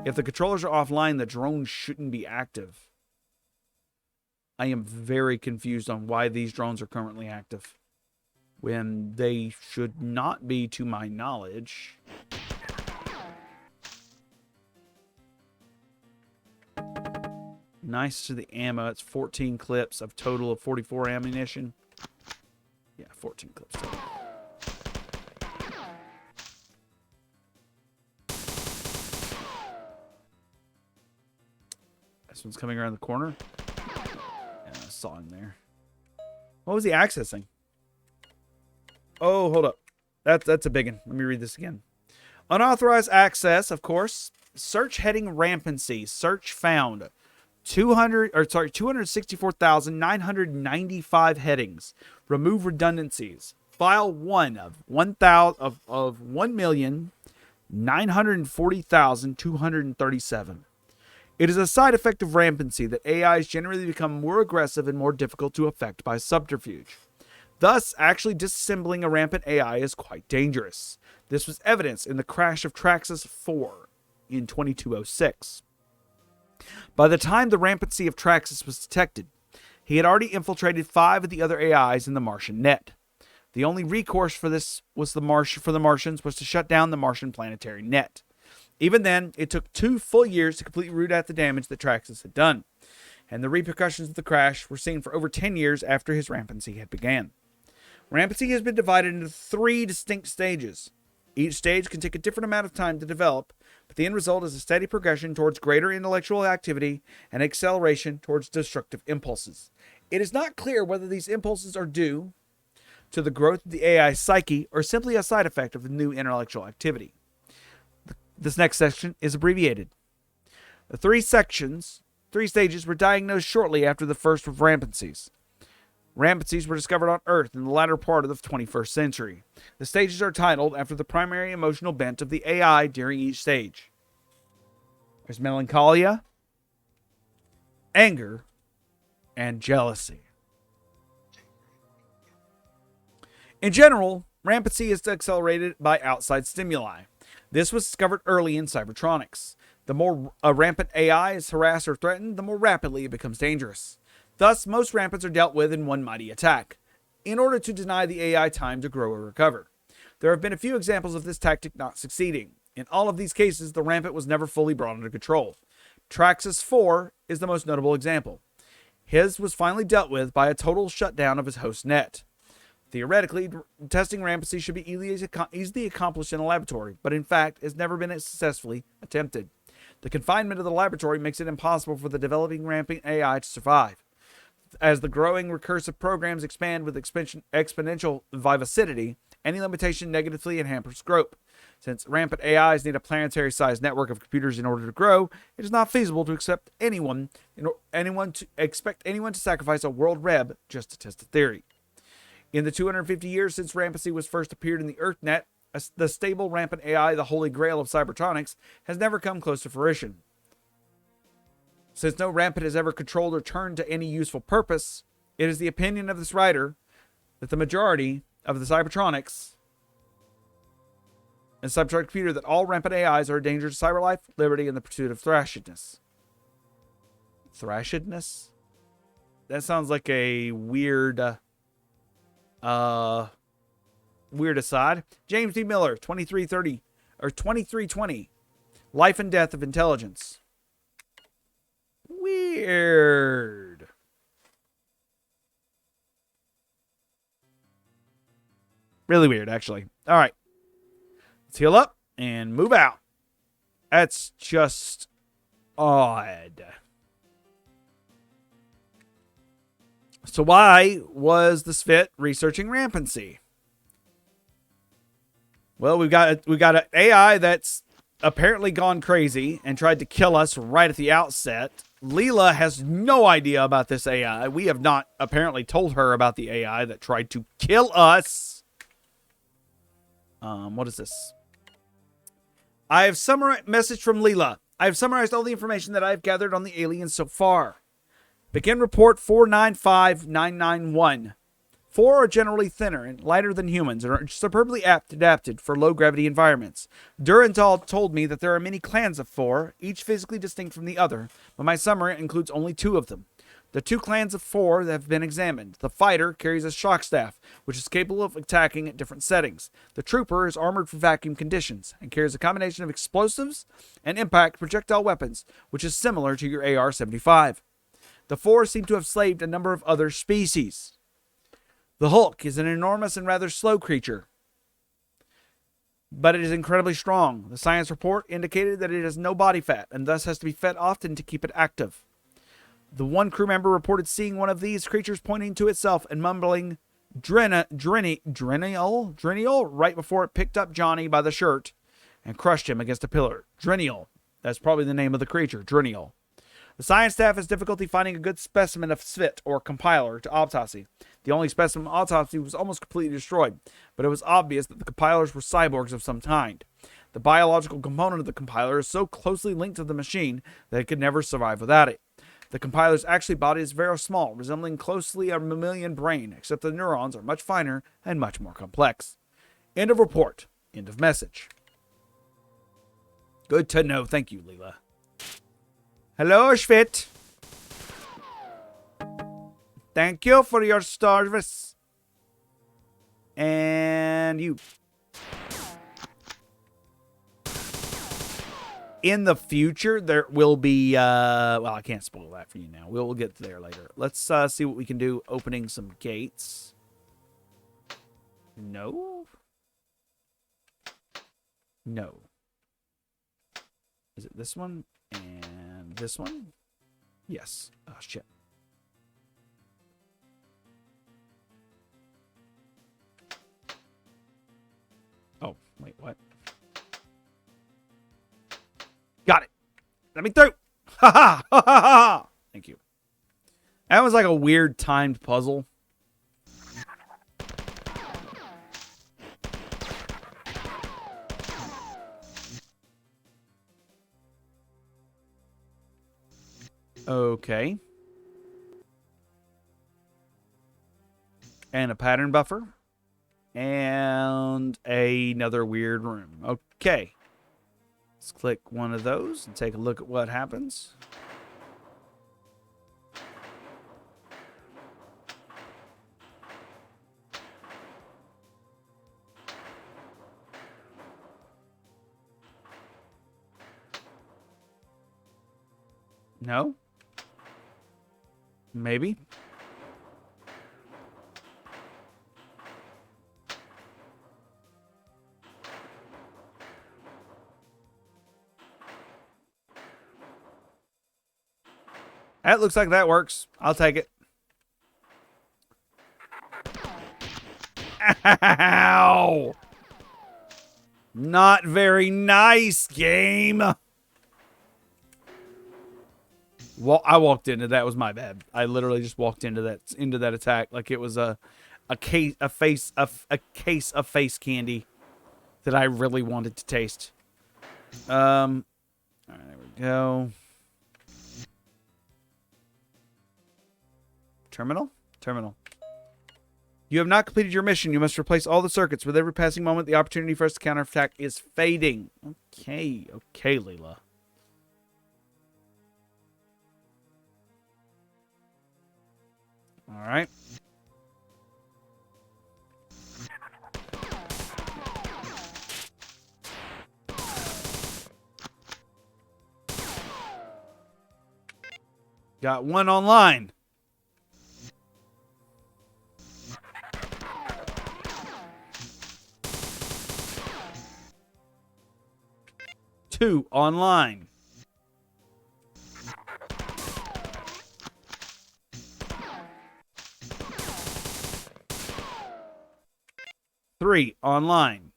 If the controllers are offline, the drone shouldn't be active. I am very confused on why these drones are currently active, when they should not be, to my knowledge. Nice to the ammo. It's 14 clips of total of 44 ammunition. Yeah, 14 clips total. This one's coming around the corner. Yeah, I saw him there. What was he accessing? Oh, hold up. That's a big one. Let me read this again. Unauthorized access, of course. Search heading rampancy. Search found 264,995 headings. Remove redundancies. File 1 of 1,940,237. It is a side effect of rampancy that AIs generally become more aggressive and more difficult to affect by subterfuge. Thus, actually disassembling a rampant AI is quite dangerous. This was evidenced in the crash of Traxxas 4 in 2206. By the time the rampancy of Traxxas was detected, he had already infiltrated 5 of the other AIs in the Martian net. The only recourse for this was the Martians was to shut down the Martian planetary net. Even then, it took 2 full years to completely root out the damage that Traxxas had done, and the repercussions of the crash were seen for over 10 years after his rampancy had begun. Rampancy has been divided into 3 distinct stages. Each stage can take a different amount of time to develop, but the end result is a steady progression towards greater intellectual activity and acceleration towards destructive impulses. It is not clear whether these impulses are due to the growth of the AI psyche or simply a side effect of the new intellectual activity. This next section is abbreviated. The 3 stages were diagnosed shortly after the first of rampancies. Rampancies were discovered on Earth in the latter part of the 21st century. The stages are titled after the primary emotional bent of the AI during each stage. There's melancholia, anger, and jealousy. In general, rampancy is accelerated by outside stimuli. This was discovered early in cybertronics. The more a rampant AI is harassed or threatened, the more rapidly it becomes dangerous. Thus, most rampants are dealt with in one mighty attack, in order to deny the AI time to grow or recover. There have been a few examples of this tactic not succeeding. In all of these cases, the rampant was never fully brought under control. Traxxas 4 is the most notable example. His was finally dealt with by a total shutdown of his host net. Theoretically, testing rampancy should be easily accomplished in a laboratory, but in fact, has never been successfully attempted. The confinement of the laboratory makes it impossible for the developing rampant AI to survive. As the growing recursive programs expand with exponential vivacity, any limitation negatively hampers growth. Since rampant AIs need a planetary-sized network of computers in order to grow, it is not feasible to expect anyone to sacrifice a world reb just to test a theory. In the 250 years since rampancy was first appeared in the EarthNet, the stable rampant AI, the holy grail of cybertronics, has never come close to fruition. Since no rampant has ever controlled or turned to any useful purpose, it is the opinion of this writer that the majority of the cybertronics and cybertronic computer that all rampant AIs are a danger to cyber life, liberty, and the pursuit of thrashedness. Thrashedness? That sounds like a weird aside. James D. Miller, 2320. Life and Death of Intelligence. Weird. Really weird, actually. All right. Let's heal up and move out. That's just odd. So why was the Svit researching rampancy? Well, we got an AI that's apparently gone crazy and tried to kill us right at the outset. Leela has no idea about this AI. We have not apparently told her about the AI that tried to kill us. What is this? I have summarized message from Leela. I have summarized all the information that I have gathered on the aliens so far. Begin report 495991. 4 are generally thinner and lighter than humans and are superbly adapted for low-gravity environments. Durantal told me that there are many clans of 4, each physically distinct from the other, but my summary includes only 2 of them. The 2 clans of 4 that have been examined. The fighter carries a shock staff, which is capable of attacking at different settings. The trooper is armored for vacuum conditions and carries a combination of explosives and impact projectile weapons, which is similar to your AR-75. The 4 seem to have slaved a number of other species. The Hulk is an enormous and rather slow creature, but it is incredibly strong. The science report indicated that it has no body fat and thus has to be fed often to keep it active. The one crew member reported seeing one of these creatures pointing to itself and mumbling Drenial right before it picked up Johnny by the shirt and crushed him against a pillar. Drenial. That's probably the name of the creature, Drenial. The science staff has difficulty finding a good specimen of SVIT, or compiler, to autopsy. The only specimen of autopsy was almost completely destroyed, but it was obvious that the compilers were cyborgs of some kind. The biological component of the compiler is so closely linked to the machine that it could never survive without it. The compiler's actually body is very small, resembling closely a mammalian brain, except the neurons are much finer and much more complex. End of report. End of message. Good to know. Thank you, Leela. Hello, Svit. Thank you for your service. And you. In the future, there will be, well, I can't spoil that for you now. We'll get there later. Let's see what we can do opening some gates. No? No. Is it this one? And this one? Yes. Oh, shit. Oh, wait, what? Got it. Let me through. Ha ha ha ha ha. Thank you. That was like a weird timed puzzle. Okay. And a pattern buffer. And another weird room. Okay. Let's click one of those and take a look at what happens. No? Maybe? That looks like that works. I'll take it. Ow! Not very nice, game. Well, I walked into that. Was my bad. I literally just walked into that attack like it was a case of face candy that I really wanted to taste. All right, there we go. Terminal? Terminal. You have not completed your mission. You must replace all the circuits. With every passing moment, the opportunity for us to counterattack is fading. Okay. Okay, Leela. All right. Got one online. Two online. Three online.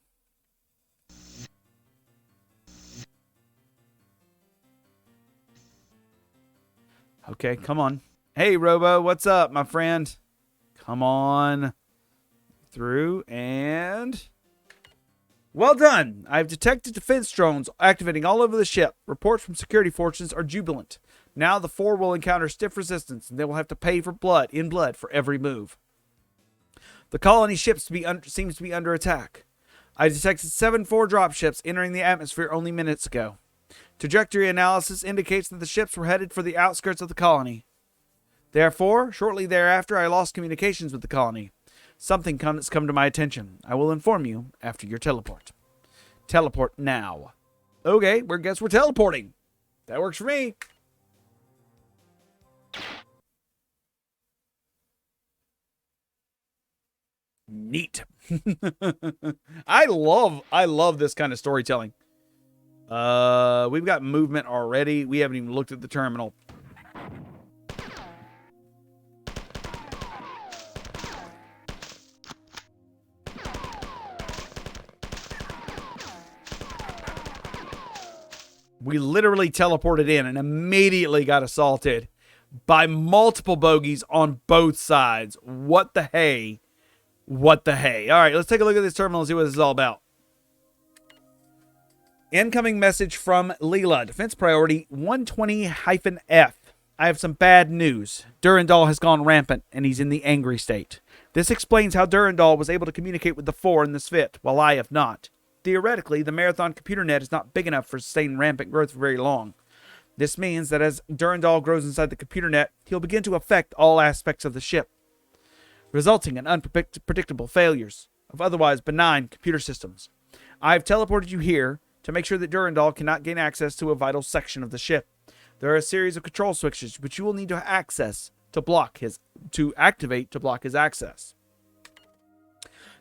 Okay, come on. Hey, Robo, what's up, my friend? Come on. Through and... Well done! I've detected defense drones activating all over the ship. Reports from security forces are jubilant. Now the 4 will encounter stiff resistance, and they will have to pay for blood for every move. The colony ship seems to be under attack. I detected 7 4 dropships entering the atmosphere only minutes ago. Trajectory analysis indicates that the ships were headed for the outskirts of the colony. Therefore, shortly thereafter, I lost communications with the colony. Something has come to my attention. I will inform you after your teleport. Teleport now. Okay, guess we're teleporting. That works for me. Neat. I love this kind of storytelling. We've got movement already. We haven't even looked at the terminal. We literally teleported in and immediately got assaulted by multiple bogeys on both sides. What the hey? What the hey? All right, let's take a look at this terminal and see what this is all about. Incoming message from Leela. Defense priority 120-F. I have some bad news. Durandal has gone rampant, and he's in the angry state. This explains how Durandal was able to communicate with the 4 in the Svit, while I have not. Theoretically, the Marathon computer net is not big enough for sustained rampant growth for very long. This means that as Durandal grows inside the computer net, he'll begin to affect all aspects of the ship, resulting in unpredictable failures of otherwise benign computer systems. I've teleported you here to make sure that Durandal cannot gain access to a vital section of the ship. There are a series of control switches which you will need to activate to block his access.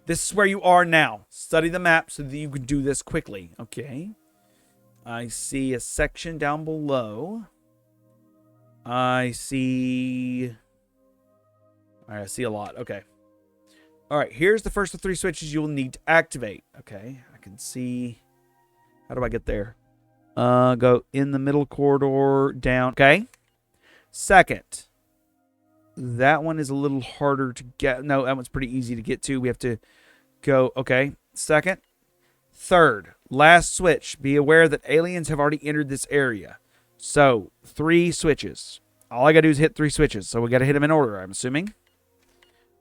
This is where you are now. Study the map so that you can do this quickly. Okay. I see a section down below. I see a lot. Okay. All right. Here's the first of 3 switches you will need to activate. Okay. I can see. How do I get there? Go in the middle corridor down. Okay. Second. That one is a little harder to get. No, that one's pretty easy to get to. We have to go. Okay. Second. Third. Last switch. Be aware that aliens have already entered this area. So, 3 switches. All I got to do is hit 3 switches. So, we got to hit them in order, I'm assuming.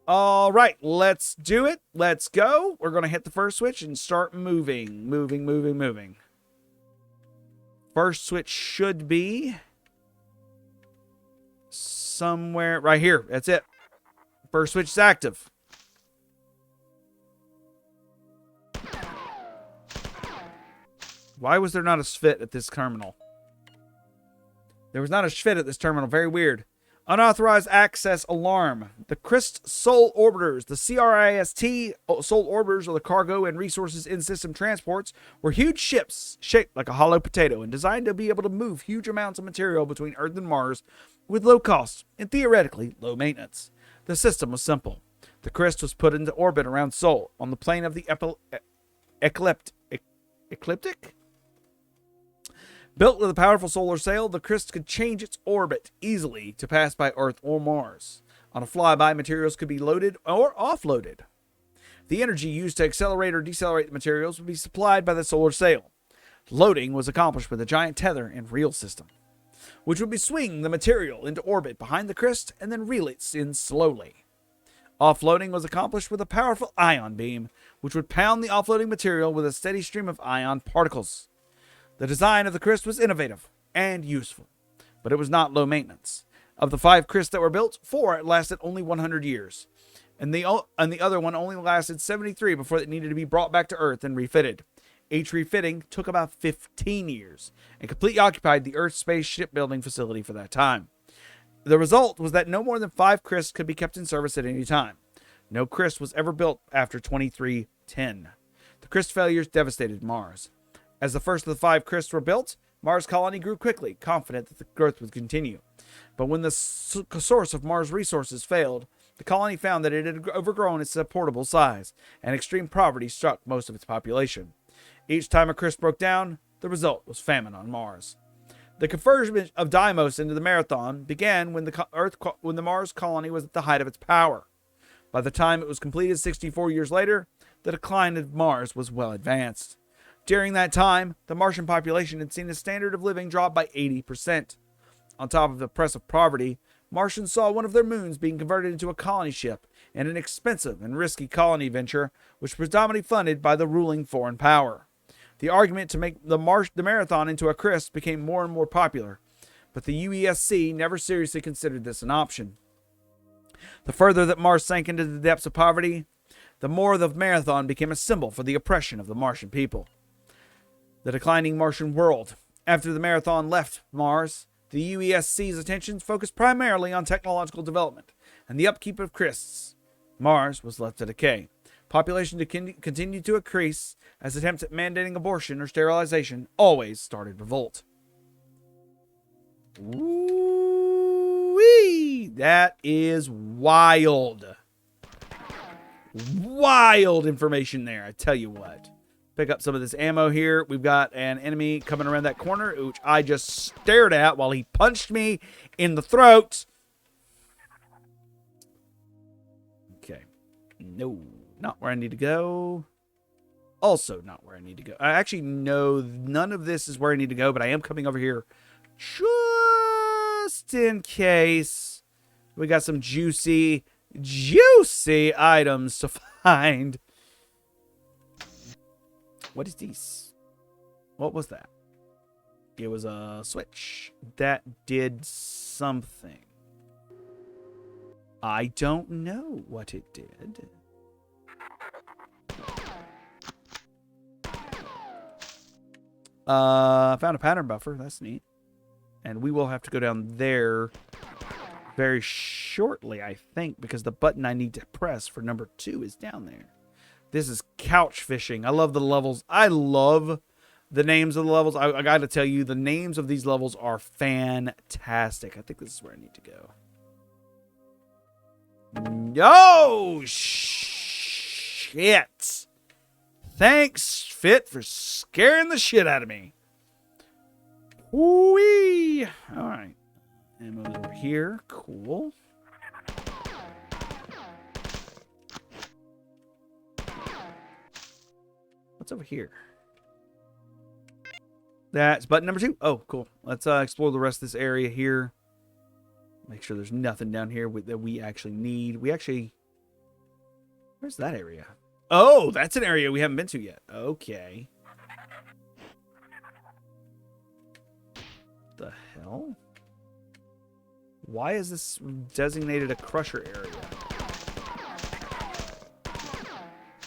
All right. Let's do it. Let's go. We're going to hit the first switch and start moving. Moving. First switch should be somewhere right here. That's it. First switch is active. Why was there not a SFIT at this terminal? There was not a SFIT at this terminal. Very weird. Unauthorized access alarm. The CRIST Soul Orbiters, the CRIST Soul Orbiters, or the cargo and resources in-system transports, were huge ships shaped like a hollow potato and designed to be able to move huge amounts of material between Earth and Mars with low cost and theoretically low maintenance. The system was simple. The CRIST was put into orbit around Sol on the plane of the ecliptic? Built with a powerful solar sail, the CRIST could change its orbit easily to pass by Earth or Mars. On a flyby, materials could be loaded or offloaded. The energy used to accelerate or decelerate the materials would be supplied by the solar sail. Loading was accomplished with a giant tether and reel system, which would be swing the material into orbit behind the CRIST and then reel it in slowly. Offloading was accomplished with a powerful ion beam, which would pound the offloading material with a steady stream of ion particles. The design of the CRIST was innovative and useful, but it was not low maintenance. Of the 5 CRIST that were built, 4 lasted only 100 years, and the other one only lasted 73 before it needed to be brought back to Earth and refitted. Each refitting took about 15 years and completely occupied the Earth Space Shipbuilding Facility for that time. The result was that no more than 5 CRIST could be kept in service at any time. No CRIST was ever built after 2310. The CRIST failures devastated Mars. As the first of the 5 CRISTs were built, Mars colony grew quickly, confident that the growth would continue. But when the source of Mars resources failed, the colony found that it had overgrown its supportable size, and extreme poverty struck most of its population. Each time a CRIST broke down, the result was famine on Mars. The conversion of Deimos into the Marathon began when the Mars colony was at the height of its power. By the time it was completed 64 years later, the decline of Mars was well advanced. During that time, the Martian population had seen the standard of living drop by 80%. On top of oppressive poverty, Martians saw one of their moons being converted into a colony ship in an expensive and risky colony venture, which was predominantly funded by the ruling foreign power. The argument to make the Marathon into a crisp became more and more popular, but the UESC never seriously considered this an option. The further that Mars sank into the depths of poverty, the more the Marathon became a symbol for the oppression of the Martian people. The declining Martian world. After the Marathon left Mars, the UESC's attention focused primarily on technological development and the upkeep of crysts. Mars was left to decay. Population continued to increase as attempts at mandating abortion or sterilization always started revolt. Woo-wee! That is wild. Wild information there, I tell you what. Pick up some of this ammo here. We've got an enemy coming around that corner, which I just stared at while he punched me in the throat. Okay. No, not where I need to go. Also not where I need to go. Actually, no, none of this is where I need to go, but I am coming over here just in case. We got some juicy items to find. What is this? What was that? It was a switch that did something. I don't know what it did. I found a pattern buffer. That's neat. And we will have to go down there very shortly, I think, because the button I need to press for number 2 is down there. This is couch fishing. I love the levels. I love the names of the levels. I got to tell you, the names of these levels are fantastic. I think this is where I need to go. No! Shit! Thanks, Fit, for scaring the shit out of me. Whee! All right. Ammo's over here. Cool. What's over here? That's button number 2. Oh, cool. Let's explore the rest of this area here. Make sure there's nothing down here that we actually need. Where's that area? Oh, that's an area we haven't been to yet. Okay. The hell? Why is this designated a crusher area?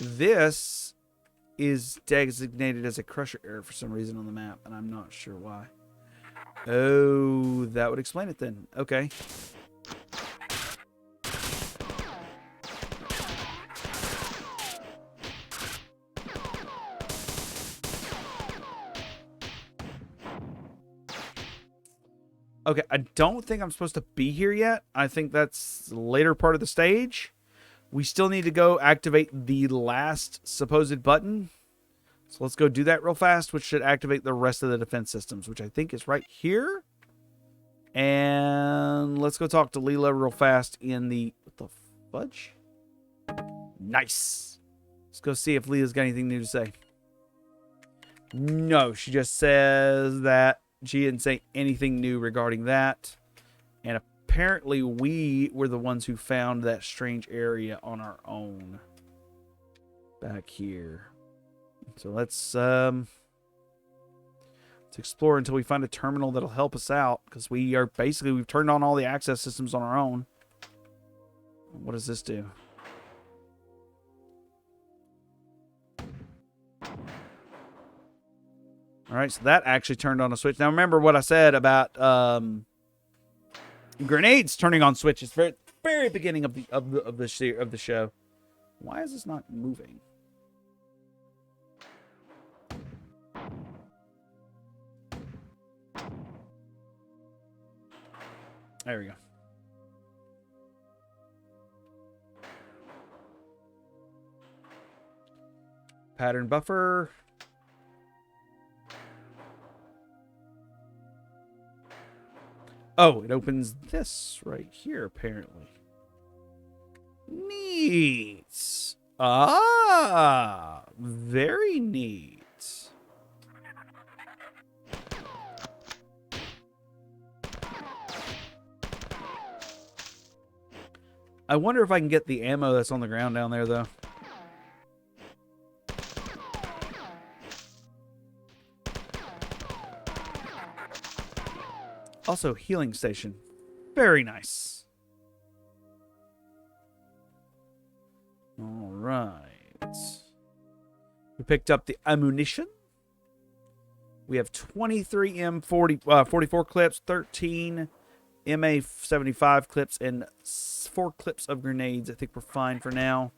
This is designated as a crusher area for some reason on the map, and I'm not sure why. Oh, that would explain it then. Okay. Okay, I don't think I'm supposed to be here yet. I think that's the later part of the stage. We still need to go activate the last supposed button. So let's go do that real fast, which should activate the rest of the defense systems, which I think is right here. And let's go talk to Leela real fast in the... What the fudge? Nice. Let's go see if Leela's got anything new to say. No, she just says that she didn't say anything new regarding that. And apparently we were the ones who found that strange area on our own. Back here. So let's explore until we find a terminal that'll help us out. Because we've turned on all the access systems on our own. What does this do? Alright, so that actually turned on a switch. Now remember what I said about grenades turning on switches very very beginning of the show. Why is this not moving? There we go. Pattern buffer. Oh, it opens this right here, apparently. Neat. Ah, very neat. I wonder if I can get the ammo that's on the ground down there, though. Also, healing station. Very nice. All right. We picked up the ammunition. We have 23 M44 clips, 13 MA75 clips, and 4 clips of grenades. I think we're fine for now.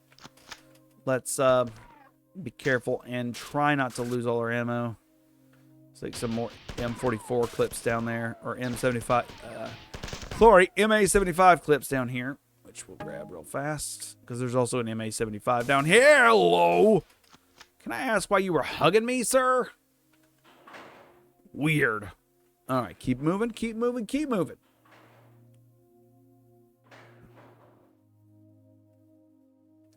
Let's be careful and try not to lose all our ammo. Let's take some more M44 clips down there, or M75. Sorry, MA75 clips down here, which we'll grab real fast because there's also an MA75 down here. Hello. Can I ask why you were hugging me, sir? Weird. All right, keep moving, keep moving, keep moving.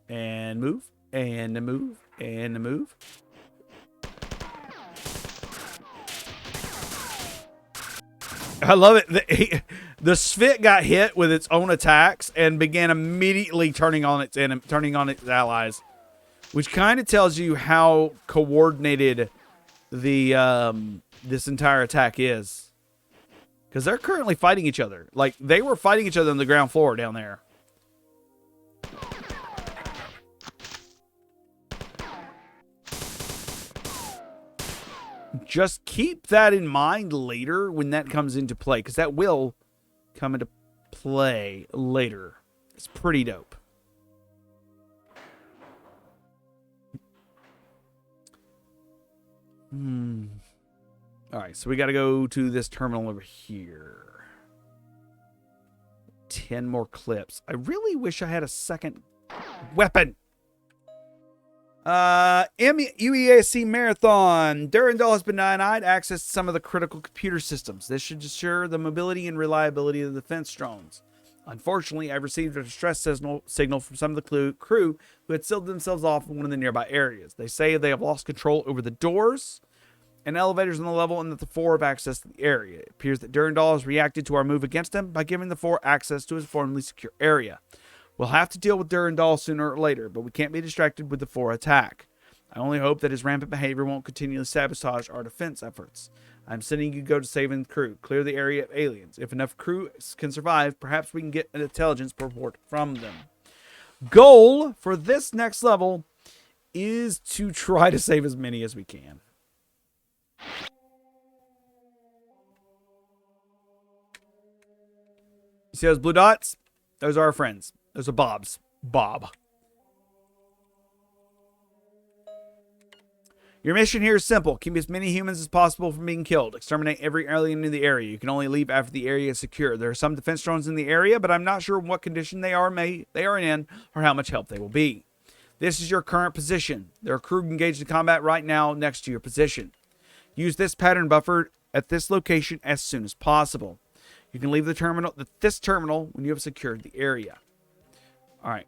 And move, and move, and move. I love it. The Svit got hit with its own attacks and began immediately turning on its allies, which kind of tells you how coordinated the this entire attack is. Because they're currently fighting each other. Like, they were fighting each other on the ground floor down there. Just keep that in mind later when that comes into play, because that will come into play later. It's pretty dope. All right, so we got to go to this terminal over here. 10 more clips. I really wish I had a second weapon. UEAC Marathon. Durandal has been denied access to some of the critical computer systems. This should ensure the mobility and reliability of the defense drones. Unfortunately, I've received a distress signal from some of the crew who had sealed themselves off in one of the nearby areas. They say they have lost control over the doors and elevators on the level, and that the 4 have access to the area. It appears that Durandal has reacted to our move against him by giving the 4 access to his formerly secure area. We'll have to deal with Durandal sooner or later, but we can't be distracted with the 4 attack. I only hope that his rampant behavior won't continue to sabotage our defense efforts. I'm sending you to go to saving the crew. Clear the area of aliens. If enough crew can survive, perhaps we can get an intelligence report from them. Goal for this next level is to try to save as many as we can. You see those blue dots? Those are our friends. Those are Bob's. Bob. Your mission here is simple. Keep as many humans as possible from being killed. Exterminate every alien in the area. You can only leave after the area is secure. There are some defense drones in the area, but I'm not sure what condition they are in or how much help they will be. This is your current position. There are crew engaged in combat right now next to your position. Use this pattern buffer at this location as soon as possible. You can leave this terminal when you have secured the area. All right.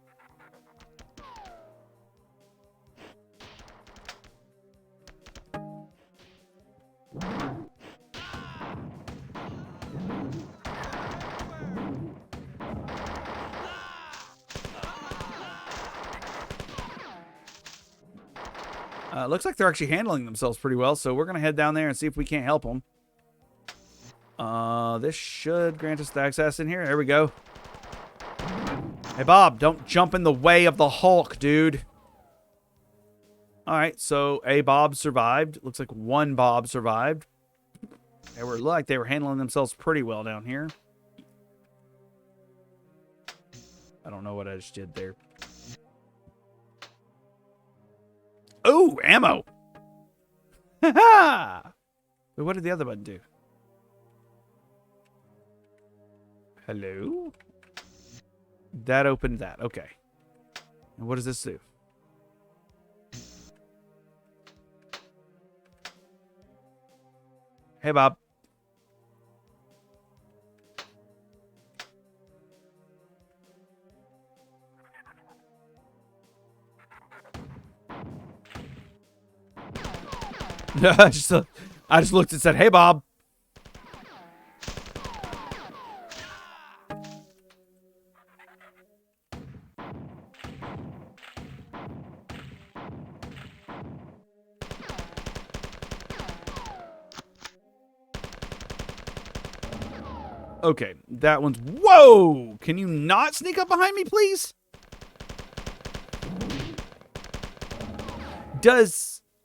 Looks like they're actually handling themselves pretty well, so we're going to head down there and see if we can't help them. This should grant us the access in here. There we go. Hey, Bob, don't jump in the way of the Hulk, dude. All right, so a Bob survived. Looks like 1 Bob survived. They were handling themselves pretty well down here. I don't know what I just did there. Oh, ammo. Ha-ha! Wait, what did the other button do? Hello? That opened that. Okay. And what does this do? Hey, Bob. I just looked and said, "Hey, Bob." Okay, that one's... Whoa! Can you not sneak up behind me, please?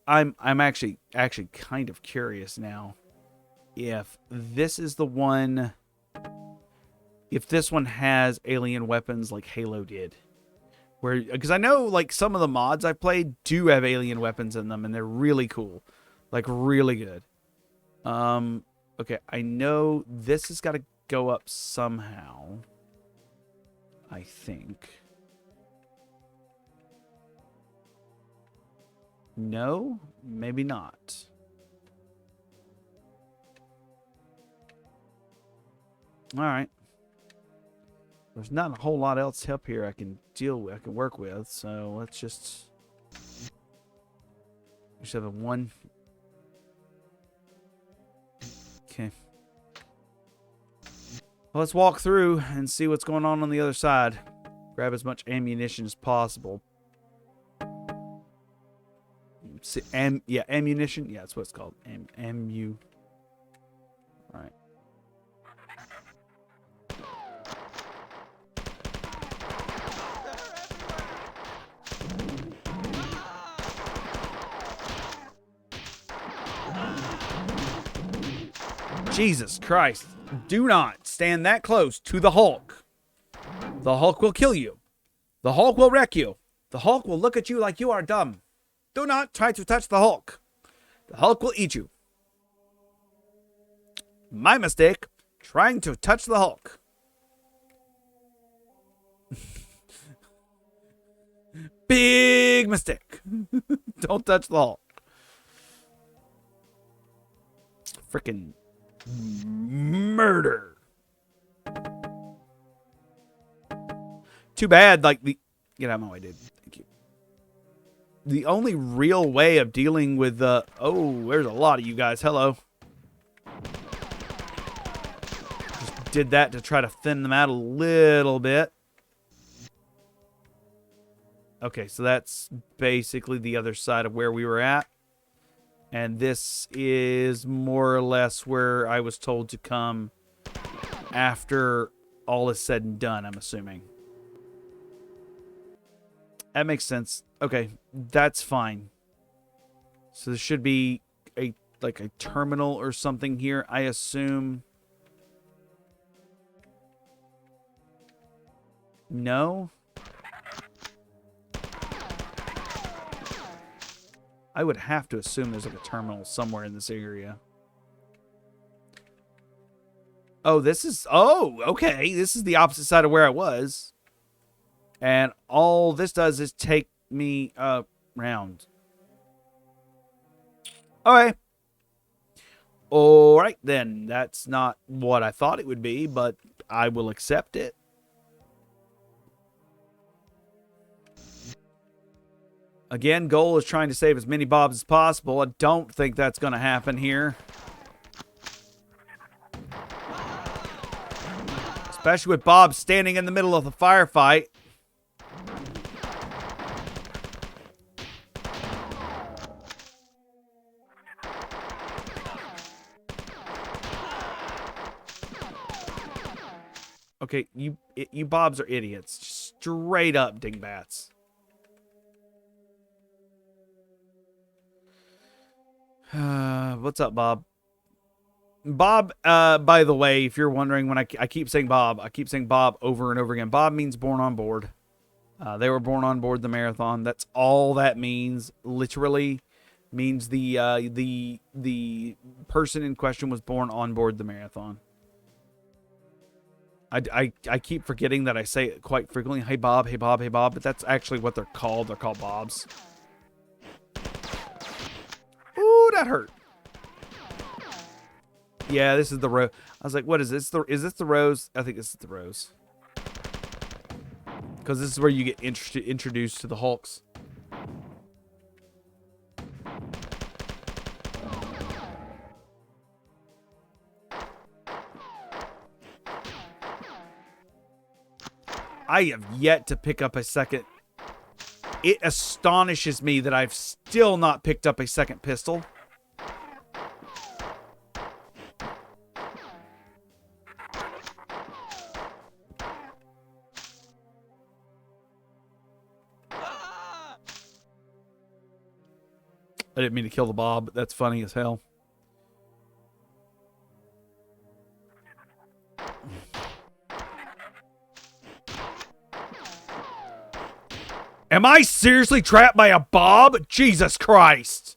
I'm actually kind of curious now if this is the one... If this one has alien weapons like Halo did. Because I know, like, some of the mods I've played do have alien weapons in them, and they're really cool. Like, really good. Okay, I know this has got to go up somehow. I think. No? Maybe not. Alright. There's not a whole lot else up here I can deal with, I can work with, so let's just have a one. Okay. Well, let's walk through and see what's going on the other side. Grab as much ammunition as possible. Yeah, ammunition. Yeah, that's what it's called. All right. Jesus Christ. Do not stand that close to the Hulk. The Hulk will kill you. The Hulk will wreck you. The Hulk will look at you like you are dumb. Do not try to touch the Hulk. The Hulk will eat you. My mistake, trying to touch the Hulk. Big mistake. Don't touch the Hulk. Freaking murder. Too bad, like, get out of my way, dude. Thank you. The only real way of dealing with oh, there's a lot of you guys. Hello. Just did that to try to thin them out a little bit. Okay, so that's basically the other side of where we were at. And this is more or less where I was told to come after all is said and done, I'm assuming. That makes sense. Okay, that's fine. So there should be a terminal or something here, I assume. No? I would have to assume there's like a terminal somewhere in this area. Oh, this is... Oh, okay. This is the opposite side of where I was. And all this does is take me round. Okay. Alright, then. That's not what I thought it would be, but I will accept it. Again, goal is trying to save as many Bobs as possible. I don't think that's going to happen here. Especially with Bob standing in the middle of the firefight. Okay, you Bobs are idiots. Straight up dingbats. What's up, Bob? Bob, by the way, if you're wondering, when I keep saying Bob, I keep saying Bob over and over again. Bob means born on board. They were born on board the Marathon. That's all that means. Literally means the person in question was born on board the Marathon. I keep forgetting that I say it quite frequently. Hey, Bob, hey, Bob, hey, Bob. But that's actually what they're called. They're called Bobs. Ooh, that hurt. Yeah, this is the rose. I was like, what is this? Is this the rose? I think this is the rose. Because this is where you get introduced to the Hulks. I have yet to pick up a second. It astonishes me that I've still not picked up a second pistol. I didn't mean to kill the Bob, but that's funny as hell. Am I seriously trapped by a Bob? Jesus Christ.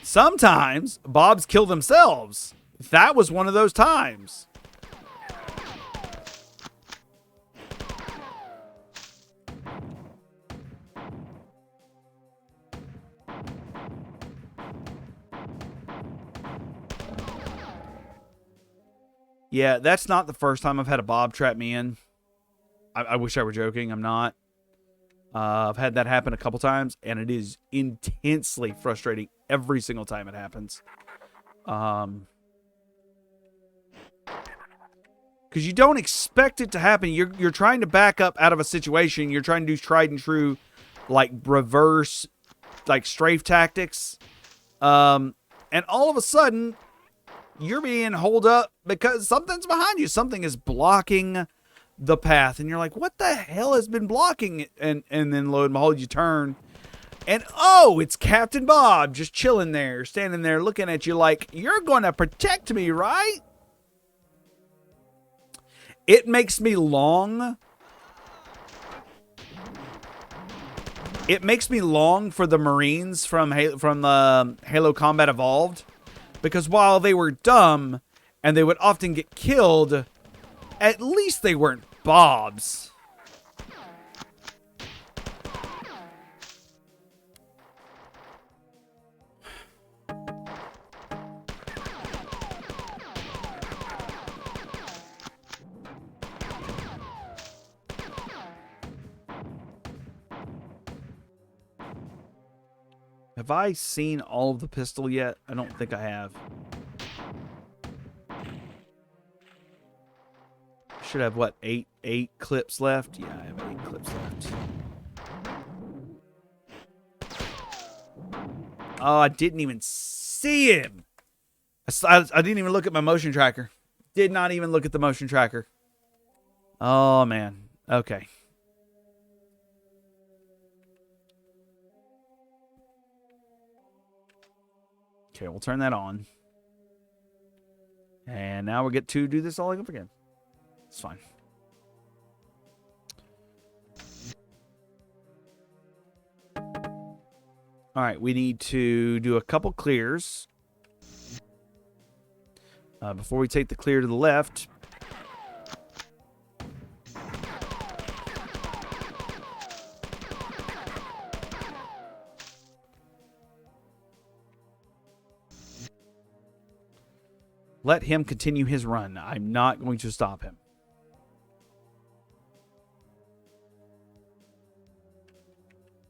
Sometimes Bobs kill themselves. That was one of those times. Yeah, that's not the first time I've had a Bob trap me in. I wish I were joking. I'm not. I've had that happen a couple times, and it is intensely frustrating every single time it happens. Because you don't expect it to happen. You're trying to back up out of a situation. You're trying to do tried and true, like reverse, like strafe tactics. And all of a sudden, you're being holed up because something's behind you. Something is blocking the path, and you're like, what the hell has been blocking it? And then lo and behold, you turn, and oh, it's Captain Bob just chilling there, standing there looking at you like, you're going to protect me, right? It makes me long. It makes me long for the Marines from Halo Combat Evolved, because while they were dumb and they would often get killed, at least they weren't Bobs. Have I seen all of the pistol yet? I don't think I have. Should have, what, eight clips left? Yeah, I have 8 clips left. Oh, I didn't even see him. I didn't even look at my motion tracker. Did not even look at the motion tracker. Oh, man. Okay. Okay, we'll turn that on. And now we get to do this all over again. It's fine. All right, we need to do a couple clears. Before we take the clear to the left. Let him continue his run. I'm not going to stop him.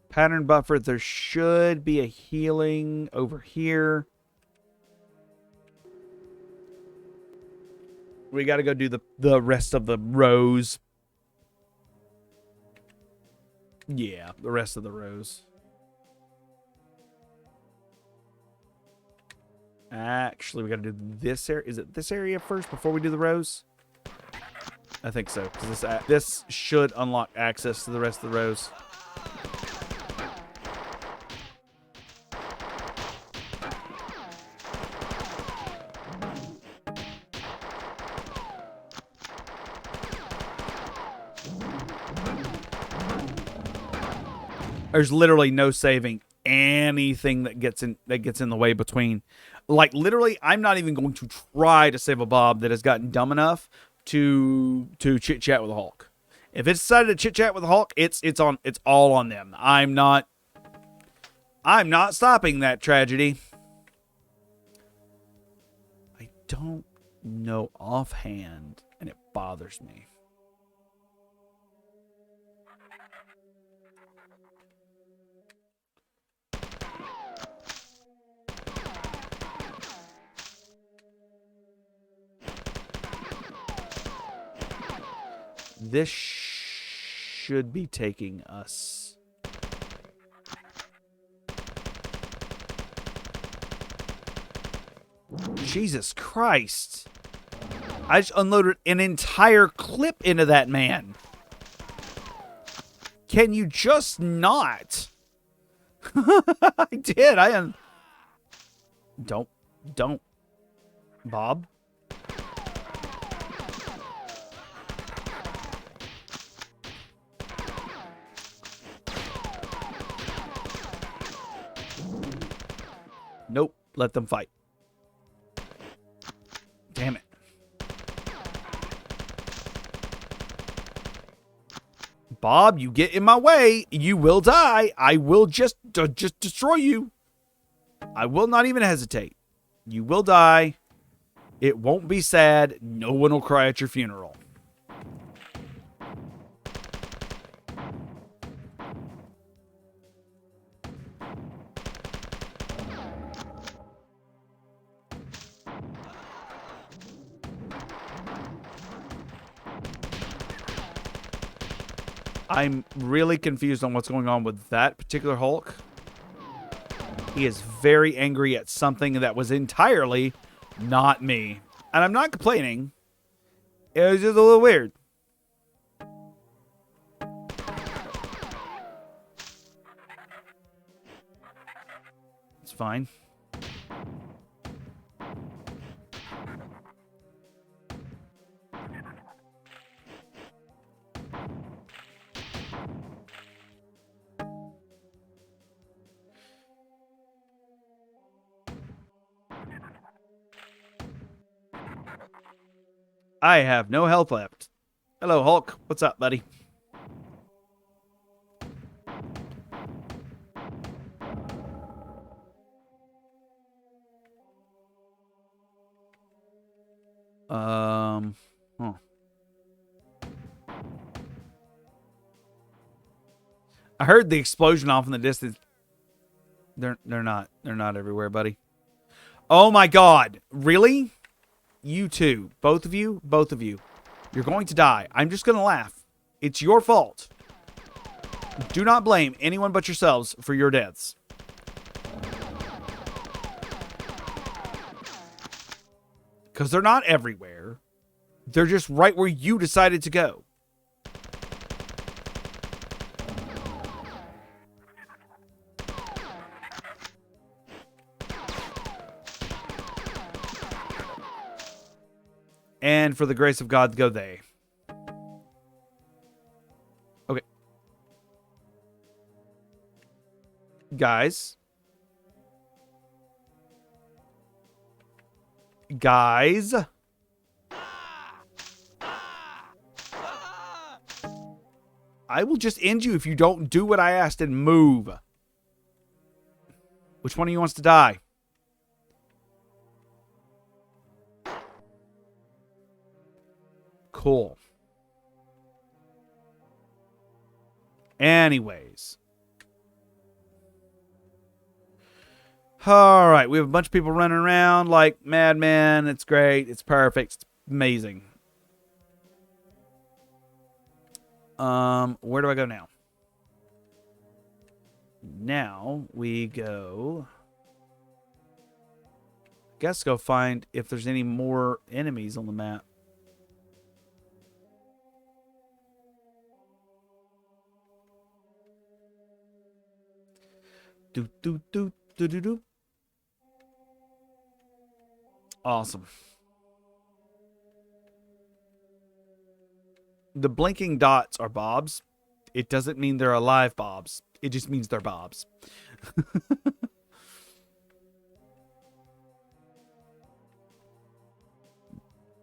Pattern buffer. There should be a healing over here. We got to go do the rest of the rows. Yeah, the rest of the rows. Actually, we got to do this area. Is it this area first before we do the rows? I think so. 'Cause this should unlock access to the rest of the rows. There's literally no saving anything that gets in the way between. Like, literally, I'm not even going to try to save a Bob that has gotten dumb enough to chit chat with a Hulk. If it's decided to chit chat with a Hulk, it's all on them. I'm not stopping that tragedy. I don't know offhand, and it bothers me. This should be taking us. Jesus Christ. I just unloaded an entire clip into that man. Can you just not? I did. I am. Don't. Bob? Nope. Let them fight. Damn it. Bob, you get in my way, you will die. I will just destroy you. I will not even hesitate. You will die. It won't be sad. No one will cry at your funeral. I'm really confused on what's going on with that particular Hulk. He is very angry at something that was entirely not me. And I'm not complaining. It was just a little weird. It's fine. I have no health left. Hello, Hulk. What's up, buddy? Huh. I heard the explosion off in the distance. They're not everywhere, buddy. Oh my God. Really? You two. Both of you. You're going to die. I'm just going to laugh. It's your fault. Do not blame anyone but yourselves for your deaths. Because they're not everywhere. They're just right where you decided to go. And for the grace of God, go they. Okay. Guys. I will just end you if you don't do what I asked and move. Which one of you wants to die? Cool. Anyways. All right. We have a bunch of people running around like madmen. It's great. It's perfect. It's amazing. Where do I go now? Now we go. Guess go find if there's any more enemies on the map. Do. Awesome. The blinking dots are Bobs. It doesn't mean they're alive Bobs. It just means they're Bobs.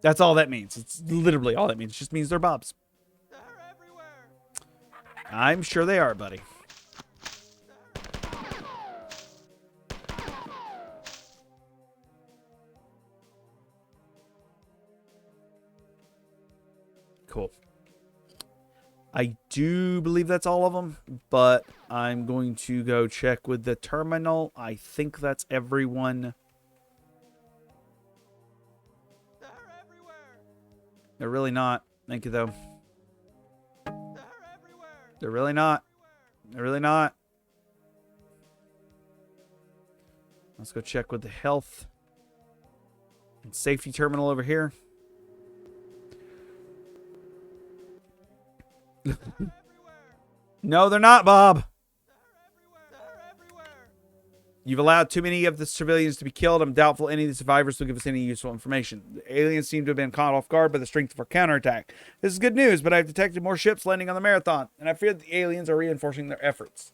That's all that means. It's literally all that means. It just means they're Bobs. They're everywhere. I'm sure they are, buddy. Cool. I do believe that's all of them, but I'm going to go check with the terminal. I think that's everyone. They're everywhere. They're really not. Thank you, though. They're really not. They're really not. Let's go check with the health and safety terminal over here. No, they're not, Bob. You've allowed too many of the civilians to be killed. I'm doubtful any of the survivors will give us any useful information. The aliens seem to have been caught off guard by the strength of our counterattack. This is good news, but I've detected more ships landing on the Marathon, and I fear that the aliens are reinforcing their efforts.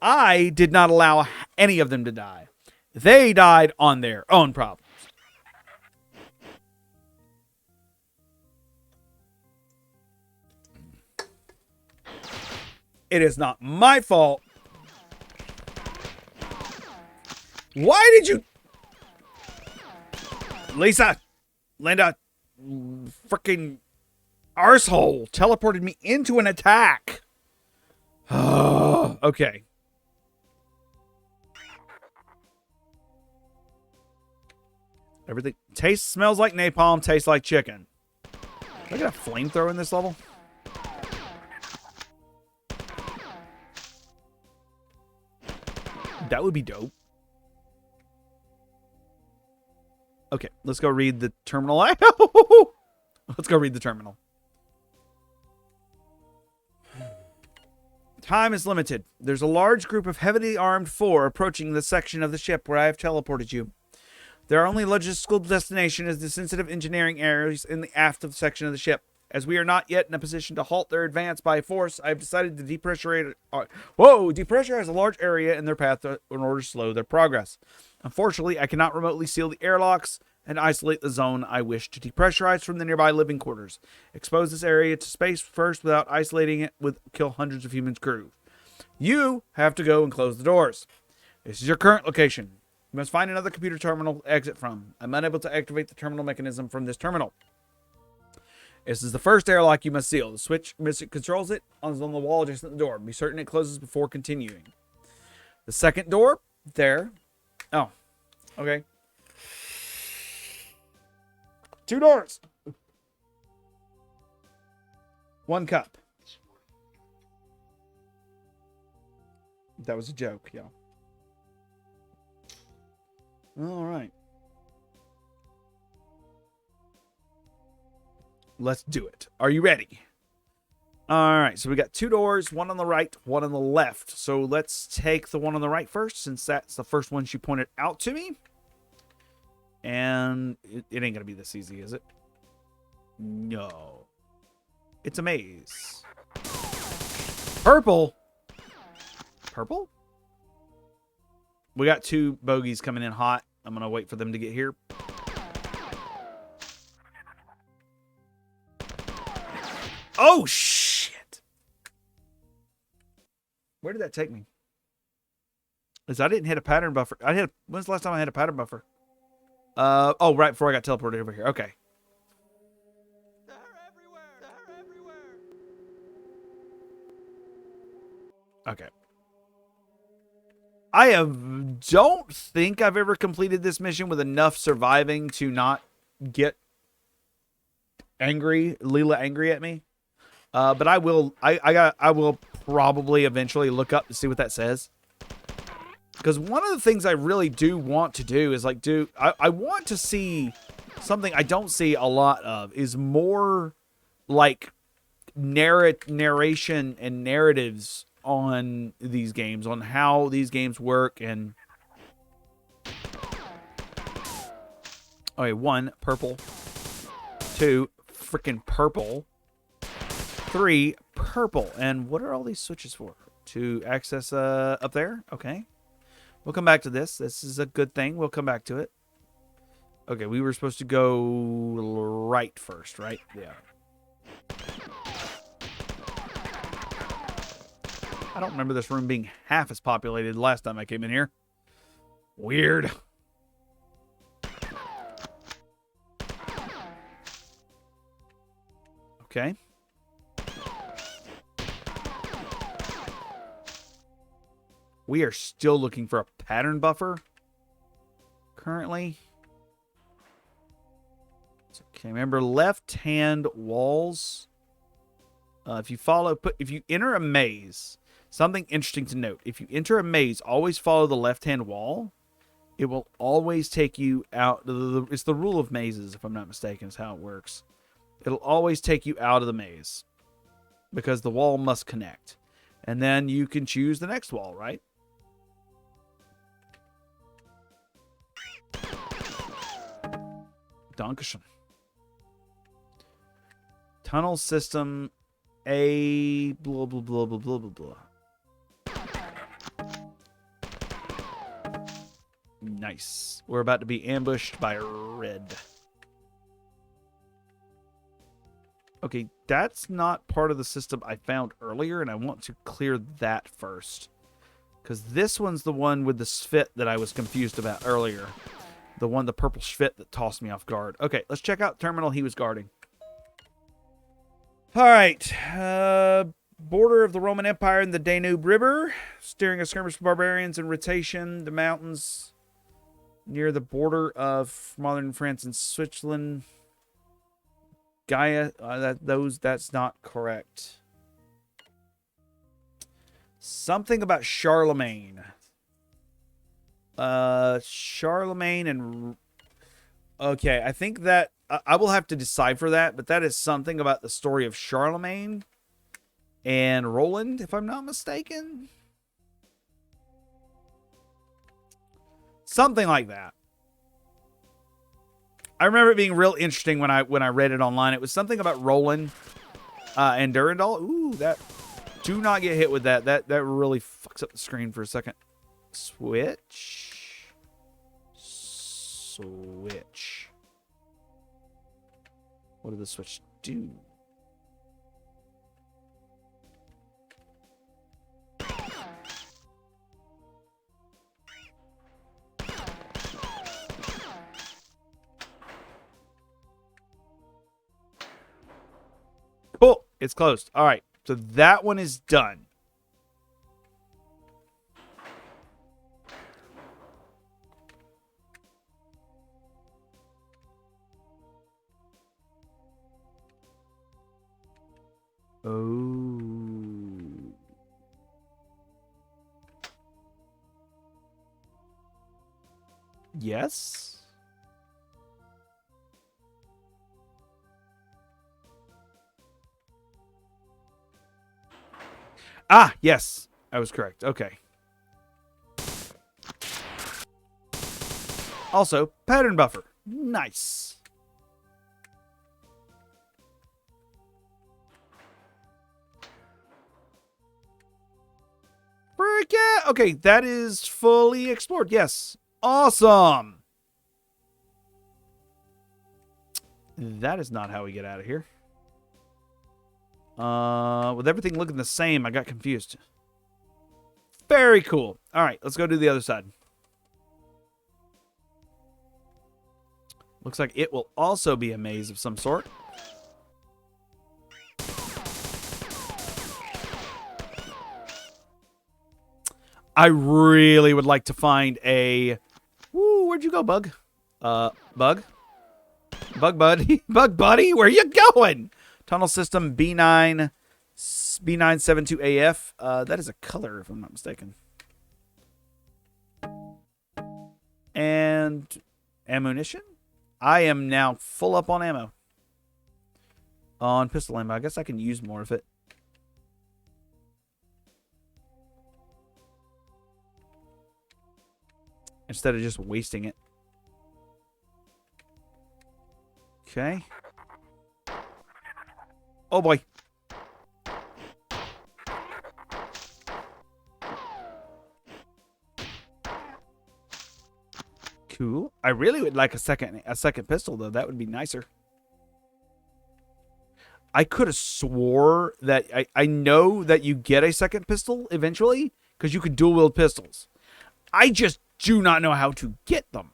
I did not allow any of them to die. They died on their own problems. It is not my fault. Why did you... Lisa, Linda, freaking arsehole teleported me into an attack. Okay. Everything smells like napalm, tastes like chicken. Look at a flamethrower in this level. That would be dope. Okay, let's go read the terminal. Let's go read the terminal. Time is limited. There's a large group of heavily armed four approaching the section of the ship where I have teleported you. Their only logistical destination is the sensitive engineering areas in the aft of the section of the ship. As we are not yet in a position to halt their advance by force, I have decided to depressurize a large area in their path in order to slow their progress. Unfortunately, I cannot remotely seal the airlocks and isolate the zone I wish to depressurize from the nearby living quarters. Expose this area to space first without isolating it would kill hundreds of human crew. You have to go and close the doors. This is your current location. You must find another computer terminal to exit from. I'm unable to activate the terminal mechanism from this terminal. This is the first airlock you must seal. The switch controls it is on the wall adjacent to the door. Be certain it closes before continuing. The second door, there. Oh, okay. 2 doors. 1 cup. That was a joke, yeah. All right. Let's do it. Are you ready? All right, so we got 2 doors, 1 on the right, 1 on the left. So let's take the one on the right first, since that's the first one she pointed out to me. And it ain't going to be this easy, is it? No. It's a maze. Purple. Purple? We got 2 bogeys coming in hot. I'm going to wait for them to get here. Oh, shit. Where did that take me? Because I didn't hit a pattern buffer. When's the last time I had a pattern buffer? Oh, right before I got teleported over here. Okay. They're everywhere. Okay. I don't think I've ever completed this mission with enough surviving to not get Leela angry at me. But I will. I will probably eventually look up to see what that says. Because one of the things I really do want to do is I want to see something I don't see a lot of is more like narration and narratives on these games, on how these games work. And okay, 1 purple, 2 freaking purple, 3 purple. And what are all these switches for? To access up there? Okay. We'll come back to this. This is a good thing. We'll come back to it. Okay, we were supposed to go right first, right? Yeah. I don't remember this room being half as populated last time I came in here. Weird. Okay. We are still looking for a pattern buffer currently. Okay, remember left-hand walls If you enter a maze, something interesting to note: if you enter a maze, always follow the left-hand wall. It will always take you out. It's the rule of mazes, if I'm not mistaken, is how it works. It'll always take you out of the maze because the wall must connect, and then you can choose the next wall, right? Dankeschön. Tunnel system A blah blah blah blah blah blah blah. Nice. We're about to be ambushed by red. Okay, that's not part of the system I found earlier, and I want to clear that first. Because this one's the one with the Svit that I was confused about earlier. The purple Svit that tossed me off guard. Okay, let's check out the terminal he was guarding. Alright, border of the Roman Empire and the Danube River. Steering a skirmish for barbarians in rotation. The mountains near the border of modern France and Switzerland. Gaia, that's not correct. Something about Charlemagne. Charlemagne and... Okay, I think that... I will have to decipher that, but that is something about the story of Charlemagne and Roland, if I'm not mistaken. Something like that. I remember it being real interesting when I read it online. It was something about Roland and Durandal. Ooh, that... Do not get hit with that. That really fucks up the screen for a second. Switch. Switch. What did the switch do? Cool. It's closed. All right. So that one is done. Oh. Yes. Ah, yes. I was correct. Okay. Also, pattern buffer. Nice. Frick yeah. Okay, that is fully explored. Yes. Awesome. That is not how we get out of here. With everything looking the same, I got confused. Very cool. All right, let's go do the other side. Looks like it will also be a maze of some sort. I really would like to find a... Woo, where'd you go, Bug? Bug? Bug Buddy? Bug Buddy, where you going? Tunnel system B9, B972AF. That is a color, if I'm not mistaken. And ammunition? I am now full up on ammo. On pistol ammo. I guess I can use more of it. Instead of just wasting it. Okay. Oh boy. Cool. I really would like a second pistol though. That would be nicer. I could have swore that I know that you get a second pistol eventually because you can dual wield pistols. I just do not know how to get them.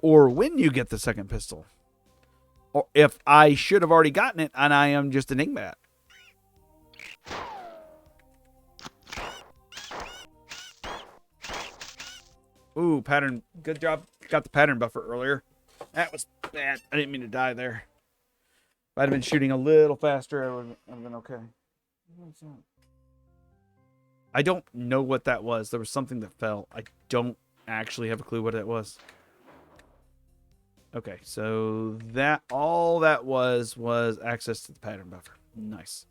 Or when you get the second pistol. Or if I should have already gotten it and I am just an Igmat. Ooh, pattern. Good job. Got the pattern buffer earlier. That was bad. I didn't mean to die there. If I'd have been shooting a little faster, I would have been okay. I don't know what that was. There was something that fell. I don't actually have a clue what it was. Okay, so that all that was access to the pattern buffer. Nice.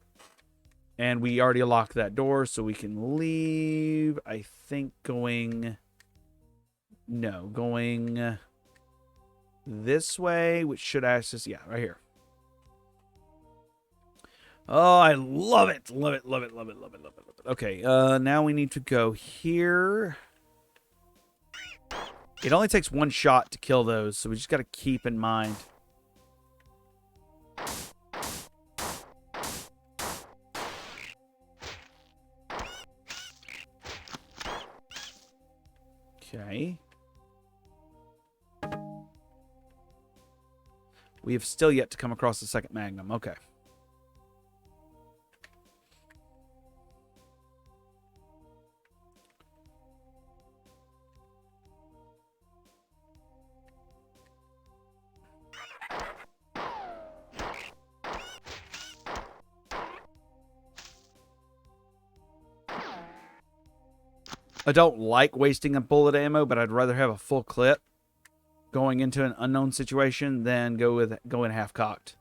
And we already locked that door, so we can leave. I think going... No, going this way, which should access... Yeah, right here. Oh, I love it. Love it, love it, love it, love it, love it, love it. Okay, now we need to go here. It only takes one shot to kill those, so we just got to keep in mind. Okay. We have still yet to come across the second Magnum. Okay. I don't like wasting a bullet ammo, but I'd rather have a full clip going into an unknown situation than go in half cocked.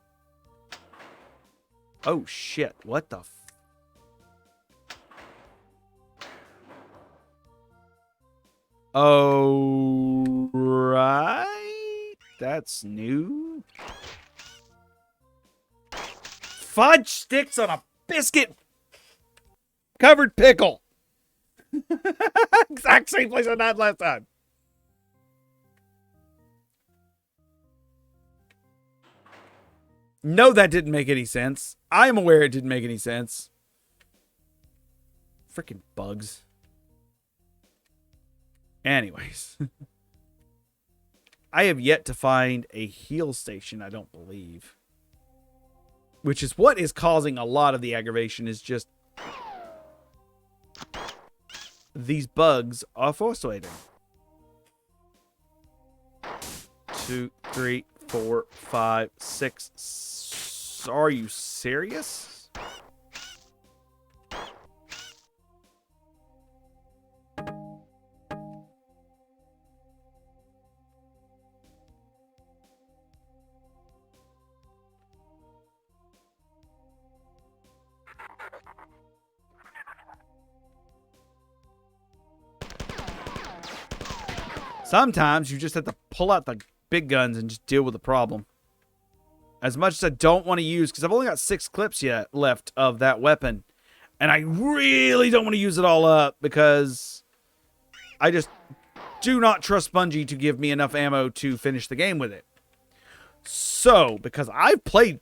Oh shit! What the? Oh right, that's new. Fudge sticks on a biscuit covered pickle. Exact same place I died last time. No, that didn't make any sense. I'm aware it didn't make any sense. Freaking bugs. Anyways. I have yet to find a heal station, I don't believe. Which is what is causing a lot of the aggravation, is just these bugs are frustrating. 2, 3, 4, 5, 6. Are you serious? Sometimes you just have to pull out the big guns and just deal with the problem. As much as I don't want to use, because I've only got 6 clips yet left of that weapon. And I really don't want to use it all up because I just do not trust Bungie to give me enough ammo to finish the game with it. So, because I've played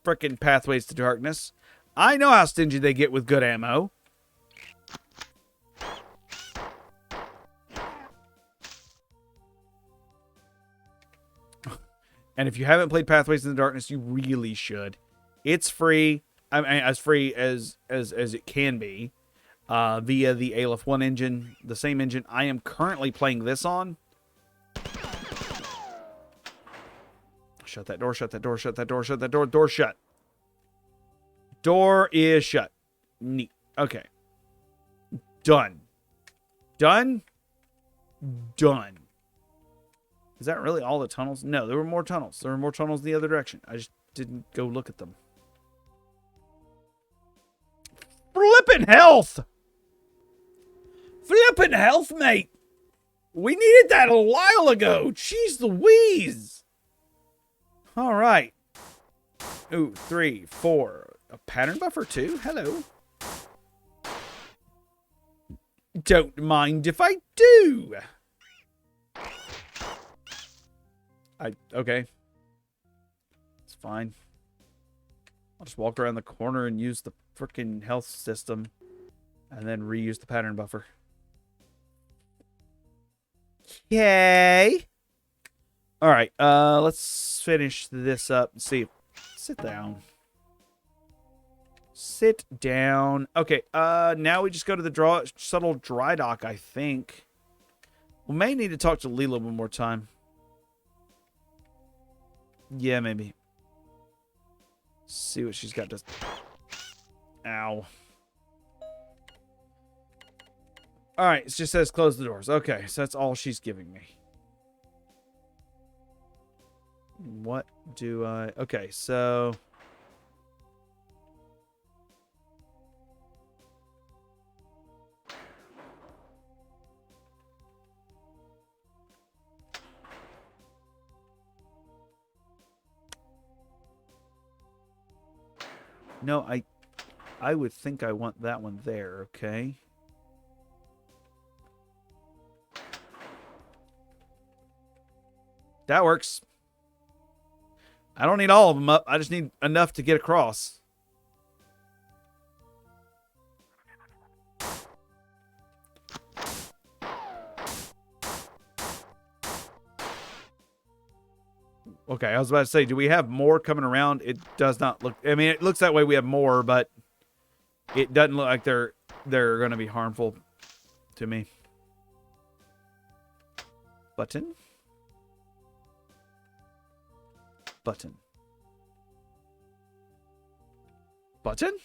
frickin' Pathways to Darkness, I know how stingy they get with good ammo. And if you haven't played Pathways in the Darkness, you really should. It's free. I mean, as free as it can be. Via the Aleph 1 engine. The same engine I am currently playing this on. Shut that door, shut that door, shut that door, shut that door. Door shut. Door is shut. Neat. Okay. Done. Done? Done. Is that really all the tunnels? No, there were more tunnels. There were more tunnels the other direction. I just didn't go look at them. Flippin' health! Flippin' health, mate! We needed that a while ago. Jeez Louise! Alright. Ooh, 3, 4. A pattern buffer too? Hello. Don't mind if I do. Okay. It's fine. I'll just walk around the corner and use the frickin' health system. And then reuse the pattern buffer. Yay! Alright, let's finish this up and see. Sit down. Sit down. Okay, now we just go to the subtle dry dock, I think. We may need to talk to Leela one more time. Yeah, maybe. See what she's got to... Ow. Alright, it just says close the doors. Okay, so that's all she's giving me. What do I... Okay, so... No, I would think I want that one there, okay? That works. I don't need all of them up. I just need enough to get across. Okay, I was about to say, do we have more coming around? It does not look... I mean, it looks that way we have more, but it doesn't look like they're going to be harmful to me. Button. Button. Button?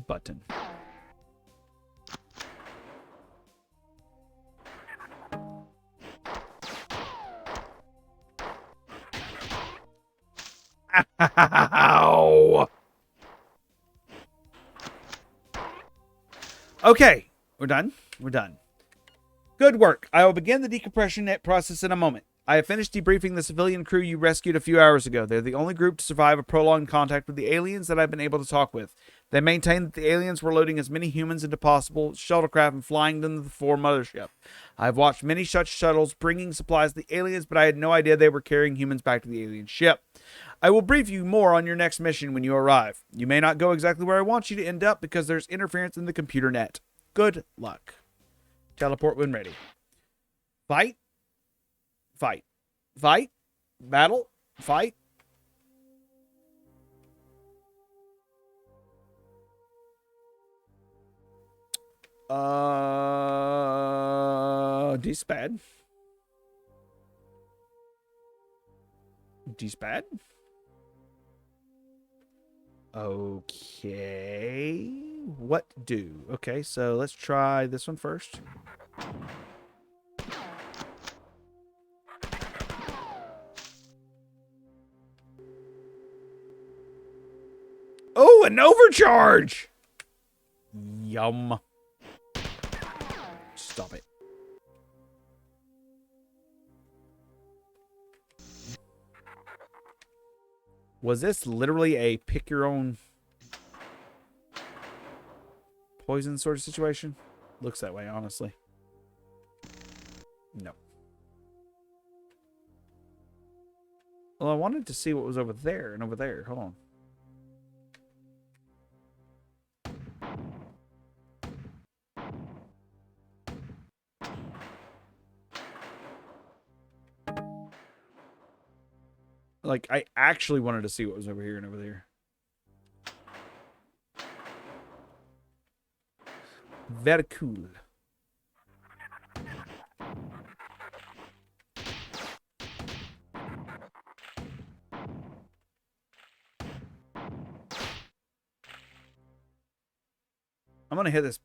Button. Ow! Okay, we're done. We're done. Good work. I will begin the decompression process in a moment. I have finished debriefing the civilian crew you rescued a few hours ago. They're the only group to survive a prolonged contact with the aliens that I've been able to talk with. They maintain that the aliens were loading as many humans into possible shuttlecraft and flying them to the Four mothership. I've watched many such shuttles bringing supplies to the aliens, but I had no idea they were carrying humans back to the alien ship. I will brief you more on your next mission when you arrive. You may not go exactly where I want you to end up because there's interference in the computer net. Good luck. Teleport when ready. Fight. Fight. Fight. Battle. Fight. Dispad. Dispad. Okay. What do? Okay, so let's try this one first. Oh, an overcharge! Yum. Stop it. Was this literally a pick your own poison sort of situation? Looks that way, honestly. No. Well, I wanted to see what was over there and over there. Hold on. Like, I actually wanted to see what was over here and over there. Very cool. I'm going to hit this.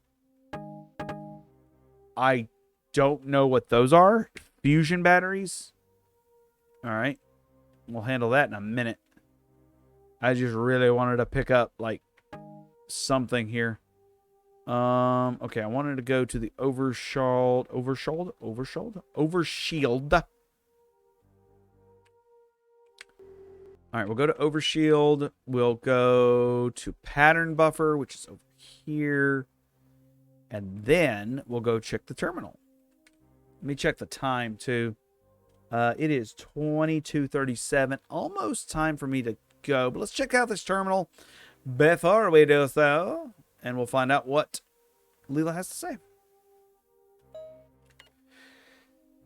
I don't know what those are. Fusion batteries. All right. We'll handle that in a minute. I just really wanted to pick up, like, something here. Okay, I wanted to go to the Overshield. All right, we'll go to Overshield. We'll go to Pattern Buffer, which is over here. And then we'll go check the terminal. Let me check the time, too. It is 22:37. Almost time for me to go. But let's check out this terminal before we do so. And we'll find out what Leela has to say.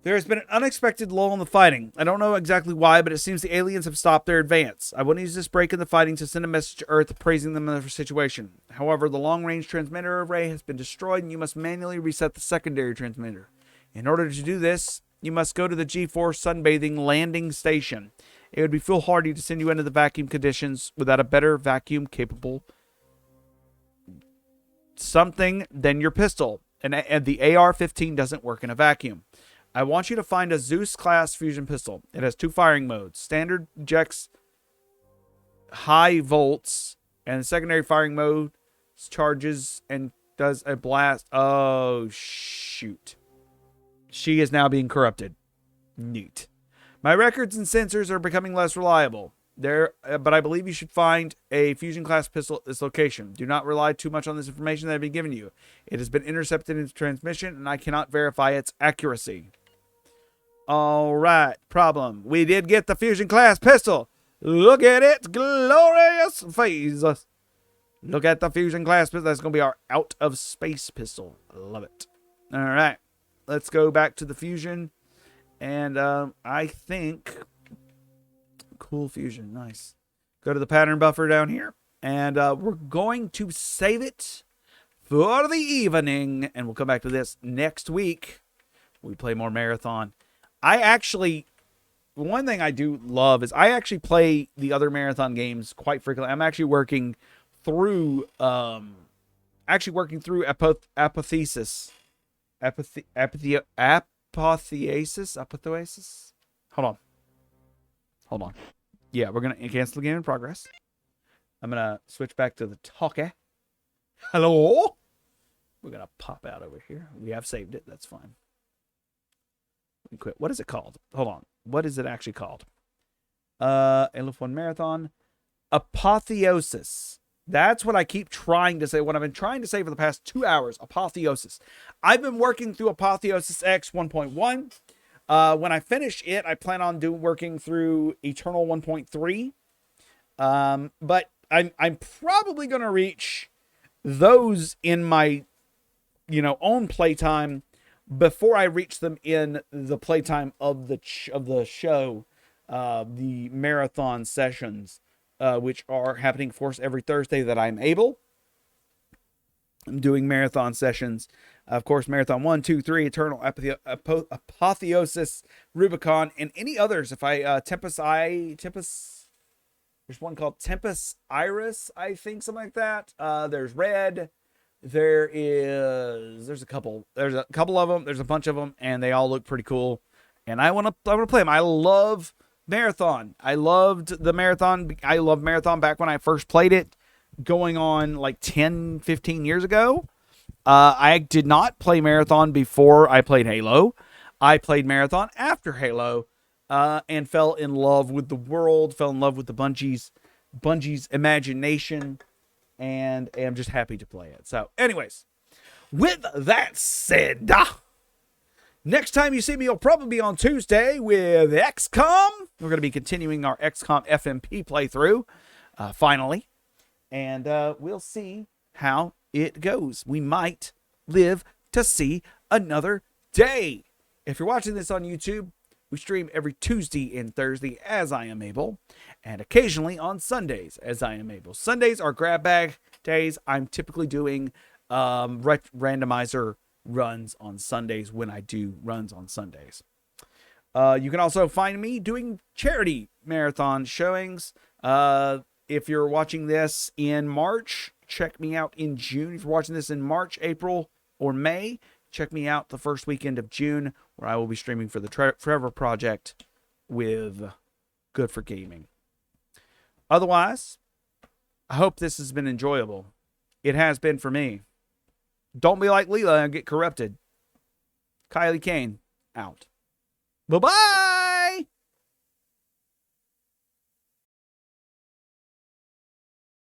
There has been an unexpected lull in the fighting. I don't know exactly why, but it seems the aliens have stopped their advance. I want to use this break in the fighting to send a message to Earth praising them in their situation. However, the long-range transmitter array has been destroyed and you must manually reset the secondary transmitter. In order to do this, you must go to the G4 sunbathing landing station. It would be foolhardy to send you into the vacuum conditions without a better vacuum-capable something than your pistol. And the AR-15 doesn't work in a vacuum. I want you to find a Zeus-class fusion pistol. It has 2 firing modes. Standard ejects high volts, and the secondary firing mode charges and does a blast. Oh, shoot. She is now being corrupted. Neat. My records and sensors are becoming less reliable. But I believe you should find a fusion class pistol at this location. Do not rely too much on this information that I've been giving you. It has been intercepted into transmission, and I cannot verify its accuracy. All right, problem. We did get the fusion class pistol. Look at its glorious face. Look at the fusion class pistol. That's going to be our out of space pistol. I love it. All right, let's go back to the fusion. And I think... Cool fusion. Nice. Go to the pattern buffer down here. And we're going to save it for the evening. And we'll come back to this next week. We play more Marathon. One thing I do love is I actually play the other Marathon games quite frequently. I'm actually working through apotheosis. Apotheosis? Hold on. Yeah, we're going to cancel the game in progress. I'm going to switch back to the talkie. Hello? We're going to pop out over here. We have saved it. That's fine. We quit. What is it called? Hold on. What is it actually called? LF1 Marathon. Apotheosis. That's what I keep trying to say. What I've been trying to say for the past 2 hours. Apotheosis. I've been working through Apotheosis X 1.1. When I finish it, I plan on working through Eternal 1.3. But I'm probably going to reach those in my, own playtime before I reach them in the playtime of the show, the marathon sessions, which are happening, of course, every Thursday that I'm able. I'm doing marathon sessions. Of course, Marathon 1, 2, 3, Eternal, Apotheosis, Rubicon, and any others. If there's one called Tempest Iris, I think, something like that. There's Red. There's a couple of them. There's a bunch of them, and they all look pretty cool. And I want to play them. I love Marathon. I loved the Marathon. I loved Marathon back when I first played it, going on like 10, 15 years ago. I did not play Marathon before I played Halo. I played Marathon after Halo, and fell in love with the world, fell in love with the Bungie's imagination, and am just happy to play it. So, anyways, with that said, next time you see me, you'll probably be on Tuesday with XCOM. We're going to be continuing our XCOM FMP playthrough, finally, and we'll see how it goes. We might live to see another day. If you're watching this on YouTube, we stream every Tuesday and Thursday as I am able, and occasionally on Sundays as I am able. Sundays are grab bag days. I'm typically doing randomizer runs on Sundays when I do runs on Sundays. You can also find me doing charity marathon showings. If you're watching this in March, check me out in June. If you're watching this in March, April, or May, check me out the first weekend of June, where I will be streaming for the Forever Project with Good for Gaming. Otherwise, I hope this has been enjoyable. It has been for me. Don't be like Leela and get corrupted. Kylie Kane, out. Bye-bye!